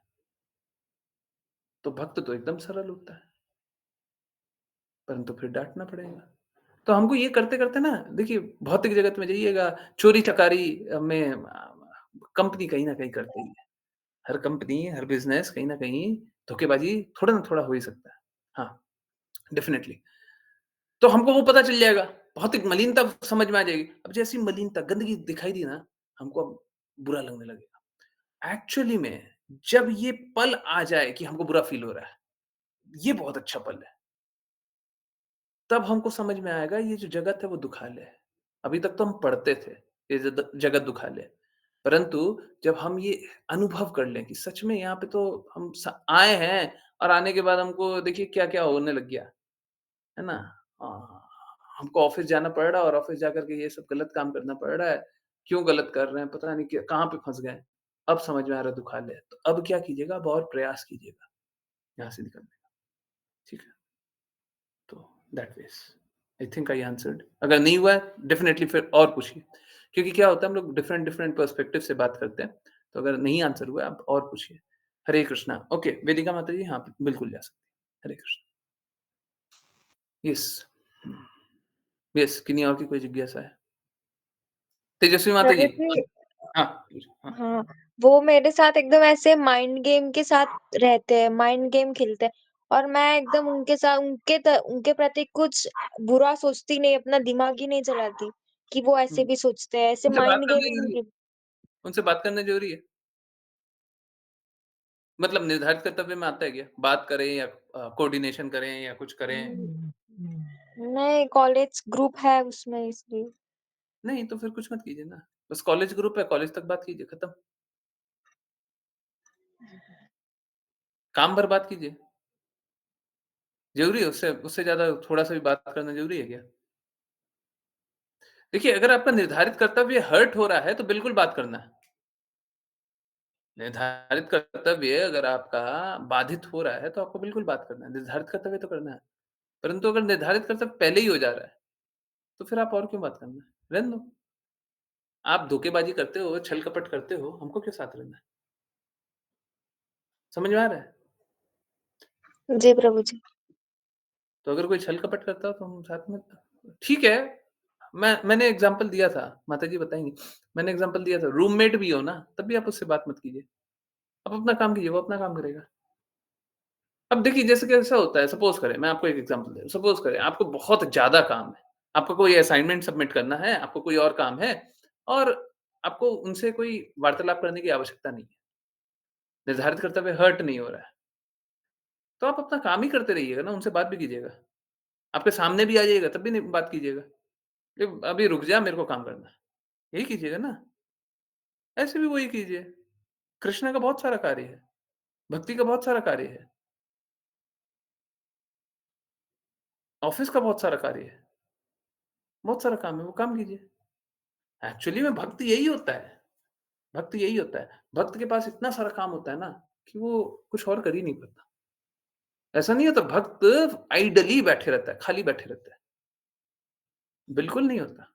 तो भक्त तो एकदम सरल होता है, परंतु फिर डाँटना पड़ेगा। तो हमको ये करते-करते ना देखिए भौतिक जगत में जाइएगा, चोरी-चकारी में कंपनी कहीं न कहीं करते ही है। हर कंपनी, हर बिज़नेस कहीं न कहीं धोखेबाज़ी थोड़ा ना थोड़ा हो ही सकता है। हाँ, डेफ़िनिटली। तो हमको वो पता चल जाएगा, भौतिक मलिनता समझ में आ जाएगी। अब जैसी मलिनता, गंदगी दिखाई दी ना, हमको अब बुरा लगने लगेगा। एक्चुअली में जब ये पल आ जाए कि हमको बुरा फ़ील हो रहा है, ये बहुत अच्छा पल है। तब हमको समझ में आएगा ये जो जगत है वो दुखालय है। अभी तक तो हम पढ़ते थे, ये जगत दुखालय है। परंतु जब हम ये अनुभव कर लें कि सच में यहाँ पे तो हम आए हैं और आने के बाद हमको देखिए क्या-क्या होने लग गया, है ना? अ, हमको ऑफ़िस जाना पड़ रहा है और ऑफ़िस जाकर के ये सब गलत काम करना पड़ रहा है। क्यों गलत कर रहे हैं? पता नहीं कहाँ पे फँस गए। अब समझ में आ रहा है दुखालय है। तो अब क्या कीजिएगा? अब और प्रयास कीजिएगा यहाँ से निकलने का। ठीक है? तो that means I think I answered. अगर नहीं हुआ है डेफिनिटली फिर और पूछिए। क्योंकि क्या होता है हम लोग डिफरेंट डिफरेंट पर्सपेक्टिव से बात करते हैं। तो अगर नहीं आंसर हुआ आप और पूछिए। हरे कृष्णा। ओके, वेदिका माता जी हाँ, बिल्कुल जा सकती हैं। हरे कृष्ण। यस। यस, किन्हीं और की कोई जिज्ञासा है? तेजस्वी माता जी। प्रगति हाँ, हाँ। हाँ, वो मेरे साथ एकदम ऐसे माइंड गेम के साथ रहते हैं, माइंड गेम खेलते हैं और मैं एकदम उनके प्रति कुछ बुरा सोचती नहीं, अपना दिमाग ही नहीं चलाती, कि वो ऐसे हुँ, भी सोचते हैं, ऐसे उनसे बात माइंड करना गेमिंग ज़रूरी है। नहीं। उनसे बात करना ज़रूरी है। मतलब निर्धारित कर्तव्य में आता है क्या? बात करें या कोऑर्डिनेशन करें या कुछ करें? नहीं, कॉलेज ग्रुप है उसमें इसलिए। नहीं, तो फिर कुछ मत कीजिए ना। बस कॉलेज ग्रुप है, कॉलेज तक बात कीजिए, खत्म। काम भर बात कीजिए। ज़रूरी है उससे उससे ज़्यादा थोड़ा-सा भी बात करना ज़रूरी है क्या? देखिए, अगर आपका निर्धारित कर्तव्य हर्ट हो रहा है, तो बिल्कुल बात करना है। निर्धारित कर्तव्य अगर आपका बाधित हो रहा है, तो आपको बिल्कुल बात करना है। निर्धारित कर्तव्य तो करना है। परंतु अगर निर्धारित कर्तव्य पहले ही हो जा रहा है, तो फिर आप और क्यों बात करना है? रहने दो। आप धोखेबाज़ी करते हो, छल-कपट करते हो, हमको क्यों साथ रहना है? समझ में आ रहा है? जी, प्रभु जी। तो अगर कोई छल-कपट करता हो, तो हम साथ में ठीक है, मैंने एग्ज़ाम्पल दिया था, माताजी बताएँगी। मैंने एग्ज़ाम्पल दिया था, रूममेट भी हो ना, तब भी आप उससे बात मत कीजिए। आप अपना काम कीजिए, वो अपना काम करेगा। अब देखिए जैसे कि ऐसा होता है सपोज़ करें मैं आपको एक एग्ज़ाम्पल दे रहा हूँ। सपोज़ करें आपको बहुत ज़्यादा काम है। आपको कोई असाइनमेंट सबमिट करना है, आपको कोई और काम है और आपको उनसे कोई वार्तालाप करने की आवश्यकता नहीं है। निर्धारित कर्तव्य हर्ट नहीं हो रहा है। तो आप अपना काम ही करते रहिएगा ना, उनसे बात भी कीजिएगा। आपके सामने भी आ जाइएगा तब भी नहीं बात कीजिएगा। कि अभी रुक जा मेरे को काम करना है। यही कीजिएगा ना। ऐसे भी वही कीजिए। कृष्ण का बहुत सारा कार्य है। भक्ति का बहुत सारा कार्य है। ऑफ़िस का बहुत सारा कार्य है। बहुत सारा काम है, वो काम कीजिए। एक्चुअली में भक्त यही होता है। भक्त यही होता है। भक्त के पास इतना सारा काम होता है ना, कि वो कुछ और कर ही नहीं पाता। ऐसा नहीं होता भक्त आइडली बैठे रहता है, खाली बैठे रहता है। बिल्कुल नहीं होता।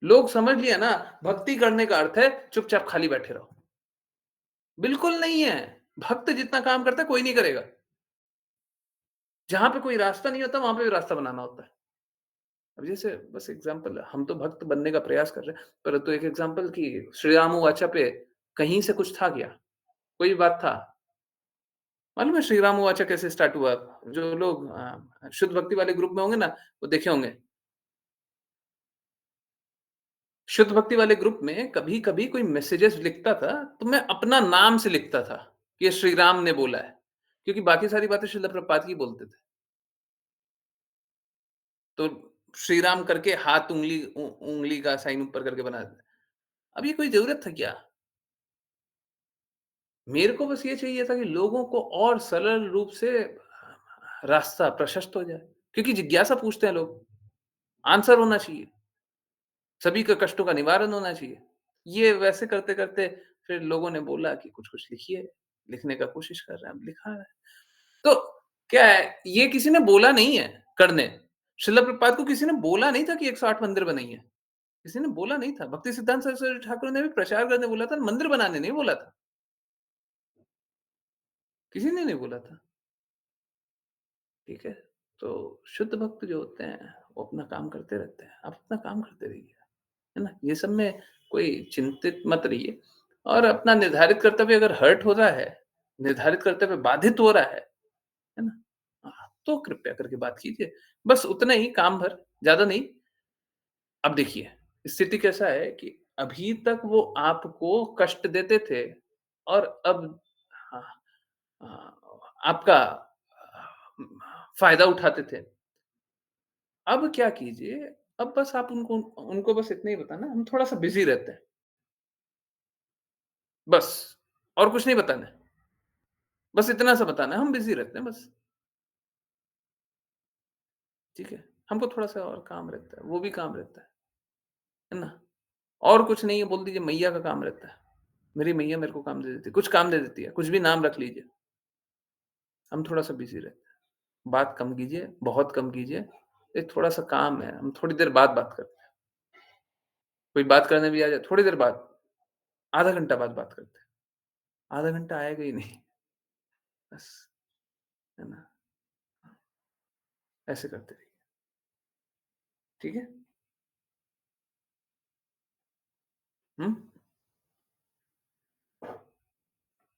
लोग समझ लिया ना, भक्ति करने का अर्थ है चुपचाप खाली बैठे रहो। बिल्कुल नहीं है। भक्त जितना काम करता है कोई नहीं करेगा। जहाँ पे कोई रास्ता नहीं होता, वहाँ पे भी रास्ता बनाना होता है। अब जैसे बस एग्ज़ाम्पल हम तो भक्त बनने का प्रयास कर रहे हैं, परंतु एक एग्ज़ाम्पल कि श्री राम वाचा पे कहीं से कुछ था क्या? कोई बात था? मालूम है श्री राम वाचा कैसे स्टार्ट हुआ? जो लोग शुद्ध भक्ति वाले ग्रुप में होंगे ना, वो देखे होंगे। शुद्ध भक्ति वाले ग्रुप में कभी-कभी कोई मैसेजेस लिखता था, तो मैं अपना नाम से लिखता था, कि ये श्री राम ने बोला है। क्योंकि बाकी सारी बातें श्रील प्रभुपाद ही बोलते थे। तो श्री राम करके हाथ उँगली का साइन ऊपर करके बना देते। अब ये कोई ज़रूरत था क्या? मेरे को बस ये चाहिए था कि लोगों को और सरल रूप से रास्ता प्रशस्त हो जाए। क्योंकि जिज्ञासा पूछते हैं लोग, आंसर होना चाहिए। सभी के कष्टों का निवारण होना चाहिए। ये वैसे करते-करते फिर लोगों ने बोला कि कुछ-कुछ लिखिए, लिखने का कोशिश कर रहे हैं, अब लिखा है। तो क्या है, ये किसी ने बोला नहीं है करने। श्रील प्रभुपाद को किसी ने बोला नहीं था कि 108 मंदिर बनाइए। किसी ने बोला नहीं था। भक्ति सिद्धांत सरस्वती ठाकुर ने भी प्रचार करने बोला था, मंदिर बनाने नहीं बोला था। किसी ने नहीं बोला था। ठीक है? तो शुद्ध भक्त जो होते हैं, वो अपना काम करते रहते हैं। आप अपना काम करते रहिए, है ना? ये सब में कोई चिंतित मत रहिए और अपना निर्धारित कर्तव्य अगर हर्ट हो रहा है, निर्धारित कर्तव्य बाधित हो रहा है ना? तो कृपया करके बात कीजिए। बस उतना ही काम भर, ज़्यादा नहीं। अब देखिए, स्थिति कैसा है कि अभी तक वो आपको कष्ट देते थे और अब हाँ, आपका फ़ायदा उठाते थे। अब क्या कीजिए, अब बस आप उनको उनको बस इतना ही बताना हम थोड़ा-सा बिज़ी रहते हैं, बस और कुछ नहीं बताना है। बस इतना सा बताना है हम बिज़ी रहते हैं बस, ठीक है? हमको थोड़ा-सा और काम रहता है, वो भी काम रहता है ना? और कुछ नहीं है बोल दीजिए मैया का काम रहता है। मेरी मैया मेरे को काम दे देती है, कुछ काम दे देती है, कुछ भी नाम रख लीजिए। हम थोड़ा-सा बिज़ी रहते हैं। बात कम कीजिए, बहुत कम कीजिए। एक थोड़ा-सा काम है, हम थोड़ी देर बाद बात करते हैं। कोई बात करने भी आ जाए थोड़ी देर बाद, आधा घंटा बाद बात करते हैं। आधा घंटा आएगा ही नहीं, बस, है ना? ऐसे करते रहिए, ठीक है? हुँ?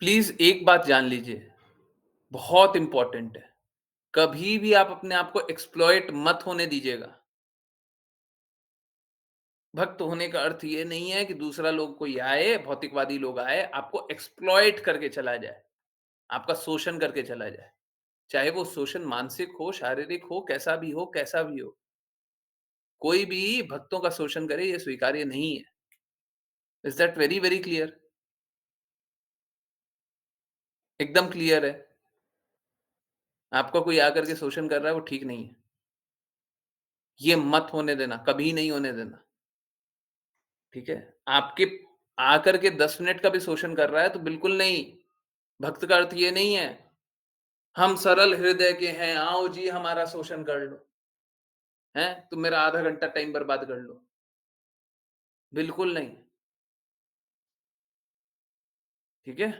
प्लीज़ एक बात जान लीजिए, बहुत इम्पोर्टेंट है। कभी भी आप अपने आप को एक्सप्लॉइट मत होने दीजिएगा। भक्त होने का अर्थ ये नहीं है कि दूसरा लोग कोई आए, भौतिकवादी लोग आए, आपको एक्सप्लॉइट करके चला जाए, आपका शोषण करके चला जाए। चाहे वो शोषण मानसिक हो, शारीरिक हो, कैसा भी हो, कैसा भी हो। कोई भी भक्तों का शोषण करे ये स्वीकार्य नहीं है। Is that very, very clear? एकदम क्लियर है। आपका कोई आकर के शोषण कर रहा है वो ठीक नहीं है। ये मत होने देना, कभी नहीं होने देना, ठीक है? आपके आकर के 10 मिनट का भी शोषण कर रहा है तो बिल्कुल नहीं। भक्त का अर्थ ये नहीं है, हम सरल हृदय के हैं, आओ जी हमारा शोषण कर लो, हैं? तुम मेरा आधा घंटा टाइम बर्बाद कर लो। बिल्कुल नहीं, ठीक है?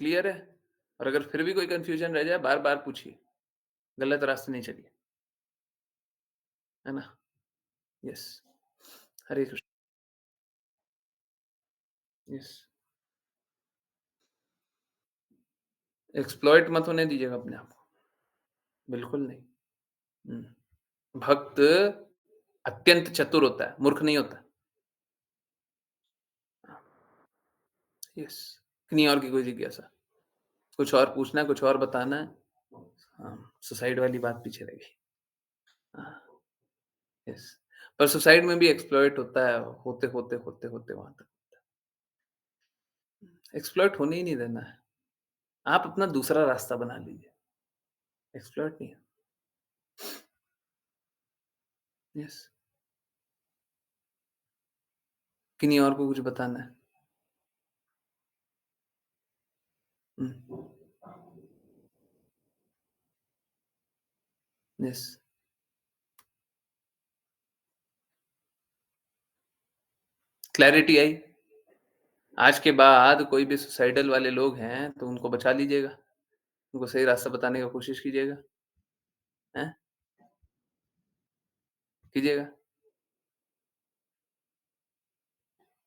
क्लियर है? और अगर फिर भी कोई कन्फ्यूजन रह जाए बार-बार पूछिए, गलत रास्ते नहीं चलिए, है ना? यस। हरे कृष्ण। यस। एक्सप्लॉइट मत होने दीजिएगा अपने आप को, बिल्कुल नहीं। हुँ। भक्त अत्यंत चतुर होता है, मूर्ख नहीं होता। यस। नहीं और की कोई जिज्ञासा? कुछ और पूछना है, कुछ और बताना है? हाँ, सुसाइड वाली बात पीछे रह गई। हाँ, यस। पर सुसाइड में भी एक्सप्लॉइट होता है, होते वहाँ तक। एक्सप्लॉइट होने ही नहीं देना है। आप अपना दूसरा रास्ता बना लीजिए, एक्सप्लॉइट नहीं। यस। किन्हीं और को कुछ बताना है? हुँ। यस। क्लैरिटी आई? आज के बाद कोई भी सुसाइडल वाले लोग हैं, तो उनको बचा लीजिएगा। उनको सही रास्ता बताने का कोशिश कीजिएगा, हैं? कीजिएगा।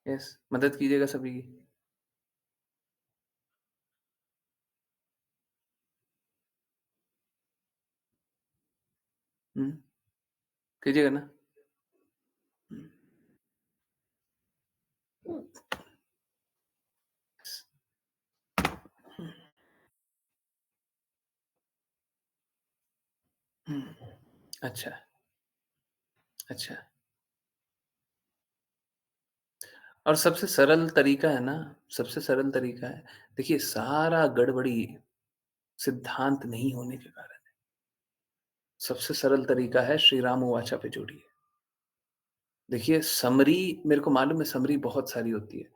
यस, मदद कीजिएगा सभी की। हुँ, कीजिएगा ना? हुँ, हुँ, हुँ। अच्छा, अच्छा। और सबसे सरल तरीका है ना, सबसे सरल तरीका है, देखिए सारा गड़बड़ी सिद्धांत नहीं होने के कारण है। सबसे सरल तरीका है श्री राम उवाचा पे जोड़िए। देखिए समरी मेरे को मालूम है समरी बहुत सारी होती है।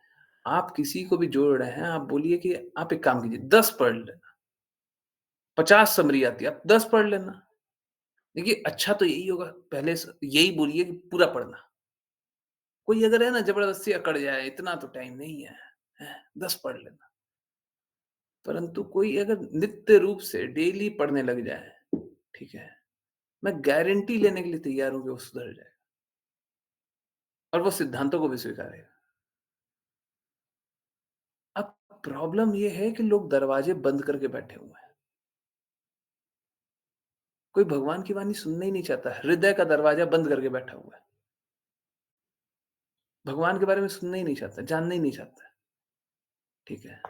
आप किसी को भी जोड़ रहे हैं, आप बोलिए कि आप एक काम कीजिए 10 पढ़ लेना, 50 समरी आती है, आप 10 पढ़ लेना। देखिए अच्छा तो यही होगा पहले यही बोलिए कि पूरा पढ़ना। कोई अगर है ना ज़बरदस्ती अकड़ जाए, इतना तो टाइम नहीं है, हैं? 10 पढ़ लेना। परंतु कोई अगर नित्य रूप से डेली पढ़ने लग जाए, ठीक है? मैं गारंटी लेने के लिए तैयार हूँ कि वो सुधर जाएगा और वो सिद्धांतों को भी स्वीकारेगा। अब प्रॉब्लम ये है कि लोग दरवाजे बंद करके बैठे हुए हैं। कोई भगवान की वाणी सुनना ही नहीं चाहता, हृदय का दरवाजा बंद करके बैठा हुआ है। भगवान के बारे में सुनना ही नहीं चाहता, जानना ही नहीं चाहता, ठीक है?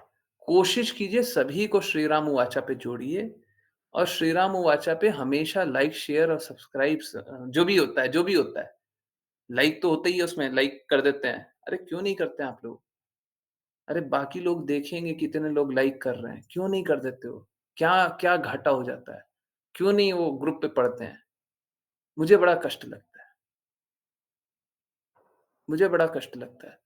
कोशिश कीजिए सभी को श्री राम वाचा पे जोड़िए और श्री राम वाचा पे हमेशा लाइक, शेयर और सब्सक्राइब जो भी होता है। लाइक तो होता ही है उसमें, लाइक कर देते हैं। अरे क्यों नहीं करते हैं आप लोग? अरे बाकी लोग देखेंगे कितने लोग लाइक कर रहे हैं, क्यों नहीं कर देते हो? क्या क्या घाटा हो जाता है? क्यों नहीं वो ग्रुप पे पढ़ते हैं? मुझे बड़ा कष्ट लगता है, मुझे बड़ा कष्ट लगता है।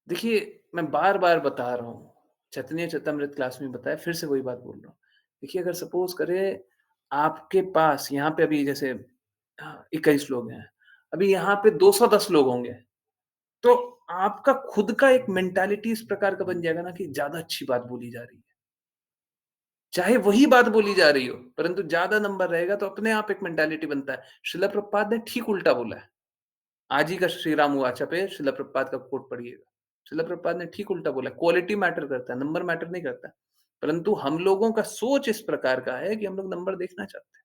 देखिए, मैं बार-बार बता रहा हूँ, चैतन्य चेतामृत क्लास में बताया, फिर से वही बात बोल रहा हूँ। देखिए, अगर सपोज़ करें आपके पास यहाँ पे अभी जैसे 21 लोग हैं, अभी यहाँ पे 210 लोग होंगे, तो आपका खुद का एक मेंटालिटी इस प्रकार का बन जाएगा ना कि ज़्यादा अच्छी बात बोली जा रही है। चाहे वही बात बोली जा रही हो, परंतु ज़्यादा नंबर रहेगा तो अपने आप एक मेंटालिटी बनता है। श्रील प्रभुपाद ने ठीक उल्टा बोला है। आज ही का श्री राम वाचा पे श्रील प्रभुपाद का कोट पढ़िएगा। श्रील प्रभुपाद ने ठीक उल्टा बोला है, क्वालिटी मैटर करता है, नंबर मैटर नहीं करता। परंतु हम लोगों का सोच इस प्रकार का है कि हम लोग नंबर देखना चाहते हैं।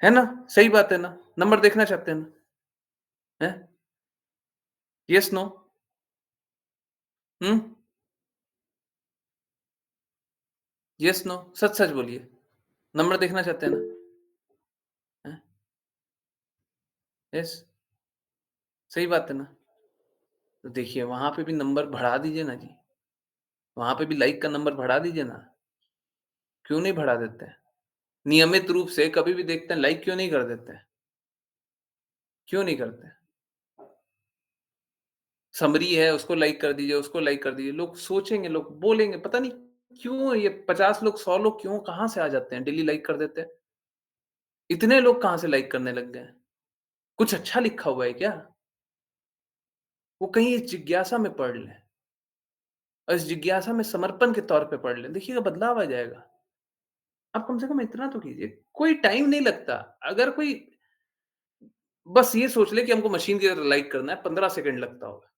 है ना? सही बात है ना? नंबर देखना चाहते हैं ना? हैं? Yes, no? हुँ? Yes, no? सच-सच बोलिए। नंबर देखना चाहते हैं ना? हैं? येस? सही बात है ना? तो देखिए वहाँ पे भी नंबर बढ़ा दीजिए ना जी। वहाँ पे भी लाइक का नंबर बढ़ा दीजिए ना। क्यों नहीं बढ़ा देते हैं? नियमित रूप से कभी भी देखते हैं लाइक क्यों नहीं कर देते हैं? क्यों नहीं करते हैं? समरी है उसको लाइक कर दीजिए, उसको लाइक कर दीजिए। लोग सोचेंगे, लोग बोलेंगे, पता नहीं क्यों ये 50 लोग, 100 लोग क्यों कहाँ से आ जाते हैं, डेली लाइक कर देते हैं। इतने लोग कहाँ से लाइक करने लग गए हैं? कुछ अच्छा लिखा हुआ है क्या? वो कहीं इस जिज्ञासा में पढ़ लें और इस जिज्ञासा में समर्पण के तौर पे पढ़ लें। देखिएगा बदलाव आ जाएगा। आप कम से कम इतना तो कीजिए। कोई टाइम नहीं लगता। अगर कोई बस ये सोच ले कि हमको मशीन की तरह लाइक करना है, 15 सेकंड लगता होगा।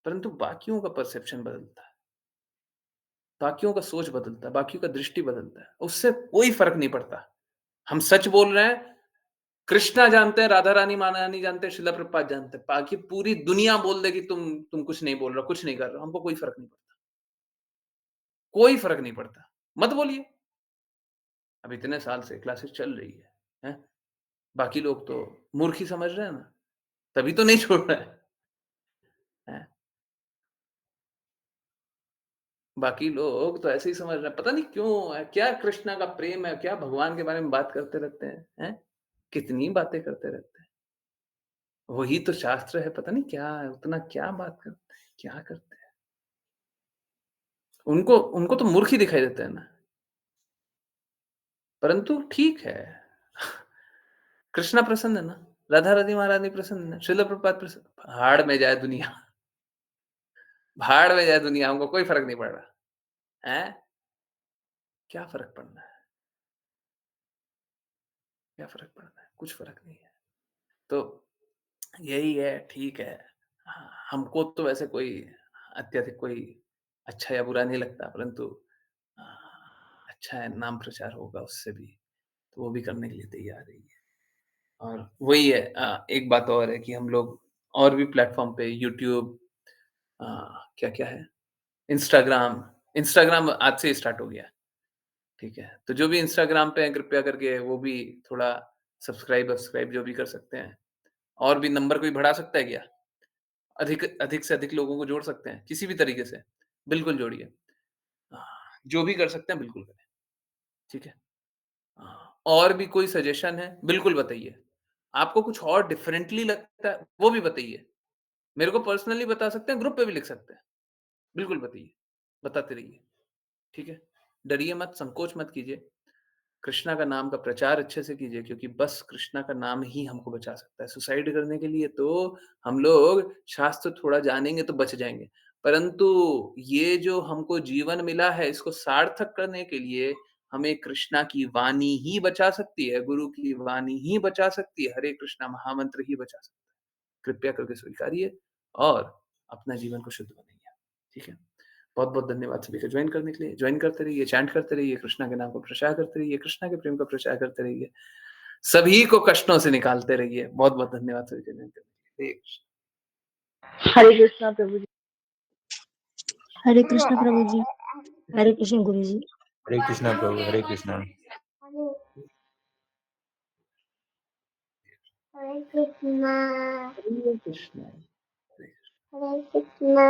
परंतु बाकियों का परसेप्शन बदलता है, बाकियों का सोच बदलता है, बाकियों का दृष्टि बदलता है। उससे कोई फ़र्क नहीं पड़ता। हम सच बोल रहे हैं, कृष्णा जानते हैं, राधा रानी महारानी जानते हैं, शिला प्रभुपाद जानते हैं। बाकी पूरी दुनिया बोल दे कि तुम कुछ नहीं बोल रहे हो, कुछ नहीं कर रहे हो, हमको कोई फ़र्क नहीं पड़ता। कोई फ़र्क नहीं पड़ता। मत बोलिए। अब इतने साल से क्लासेस चल रही है, हैं? बाकी लोग तो मूर्ख ही समझ रहे हैं ना, तभी तो नहीं छोड़ रहे हैं। हैं? बाकी लोग तो ऐसे ही समझ रहे हैं, पता नहीं क्यों क्या कृष्णा का प्रेम है, क्या भगवान के बारे में बात करते रहते हैं, हैं? कितनी बातें करते रहते हैं। वही तो शास्त्र है, पता नहीं क्या है, उतना क्या बात करते हैं, क्या करते हैं। उनको उनको तो मूर्ख ही दिखाई देते हैं ना, परंतु ठीक है। कृष्णा प्रसन्न है ना, राधा रानी महारानी प्रसन्न है, श्रील प्रभुपाद प्रसन्न, भाड़ में जाए दुनिया, भाड़ में जाए दुनिया, हमको कोई फ़र्क नहीं पड़ रहा, हैं? क्या फ़र्क पड़ना है? क्या फ़र्क पड़ना है? कुछ फ़र्क नहीं है। तो यही है, ठीक है। हाँ, हमको तो वैसे कोई अत्यधिक कोई अच्छा या बुरा नहीं लगता, परंतु अ, अच्छा है, नाम प्रचार होगा उससे भी, तो वो भी करने के लिए तैयार रहिए। और वही है एक बात और है कि हम लोग और भी प्लेटफ़ॉर्म पे यूट्यूब अ, क्या-क्या है? इंस्टाग्राम, इंस्टाग्राम आज से स्टार्ट हो गया है, ठीक है? तो जो भी इंस्टाग्राम पे हैं, कृपया करके वो भी थोड़ा सब्सक्राइब-वब्सक्राइब जो भी कर सकते हैं। और भी नंबर कोई बढ़ा सकता है क्या? अधिक अधिक से अधिक लोगों को जोड़ सकते हैं, किसी भी तरीके से। बिल्कुल जोड़िए। जो भी कर सकते हैं बिल्कुल करें, ठीक है? और भी कोई सजेशन है, बिल्कुल बताइए। आपको कुछ और डिफरेंटली लगता है, वो भी बताइए। मेरे को पर्सनली बता सकते हैं, ग्रुप पे भी लिख सकते हैं। बिल्कुल बताइए, बताते रहिए, ठीक है? डरिए मत, संकोच मत कीजिए। कृष्णा का नाम का प्रचार अच्छे से कीजिए क्योंकि बस कृष्णा का नाम ही हमको बचा सकता है। सुसाइड करने के लिए तो हम लोग शास्त्र थोड़ा जानेंगे तो बच जाएँगे। परंतु ये जो हमको जीवन मिला है इसको सार्थक करने के लिए हमें कृष्णा की वाणी ही बचा सकती है, गुरु की वाणी ही बचा सकती है, हरे कृष्णा महामंत्र ही बचा सकता है। कृपया करके स्वीकारिए और अपना जीवन को शुद्ध बनाइए। ठीक है? बहुत-बहुत धन्यवाद सभी का जॉइन करने के लिए। जॉइन करते रहिए, चैंट करते रहिए, कृष्णा के नाम का प्रचार करते रहिए, कृष्णा के प्रेम का प्रचार करते रहिए। सभी को कष्टों से निकालते रहिए। बहुत-बहुत धन्यवाद सभी का जॉइन करने के लिए। हरे कृष्ण। हरे कृष्णा प्रभु जी। हरे कृष्ण प्रभु जी। हरे कृष्ण गुरु जी। हरे कृष्णा प्रभु, हरे कृष्णा। हरे कृष्णा। हरे कृष्णा। हरे कृष्णा।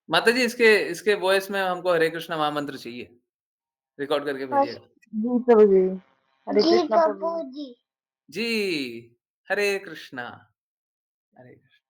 माताजी इसके इसके वॉइस में हमको हरे कृष्णा महामंत्र चाहिए। रिकॉर्ड करके भेजिएगा। जी प्रभु जी। हरे कृष्णा प्रभु जी। जी, हरे कृष्णा। हरे कृष्णा।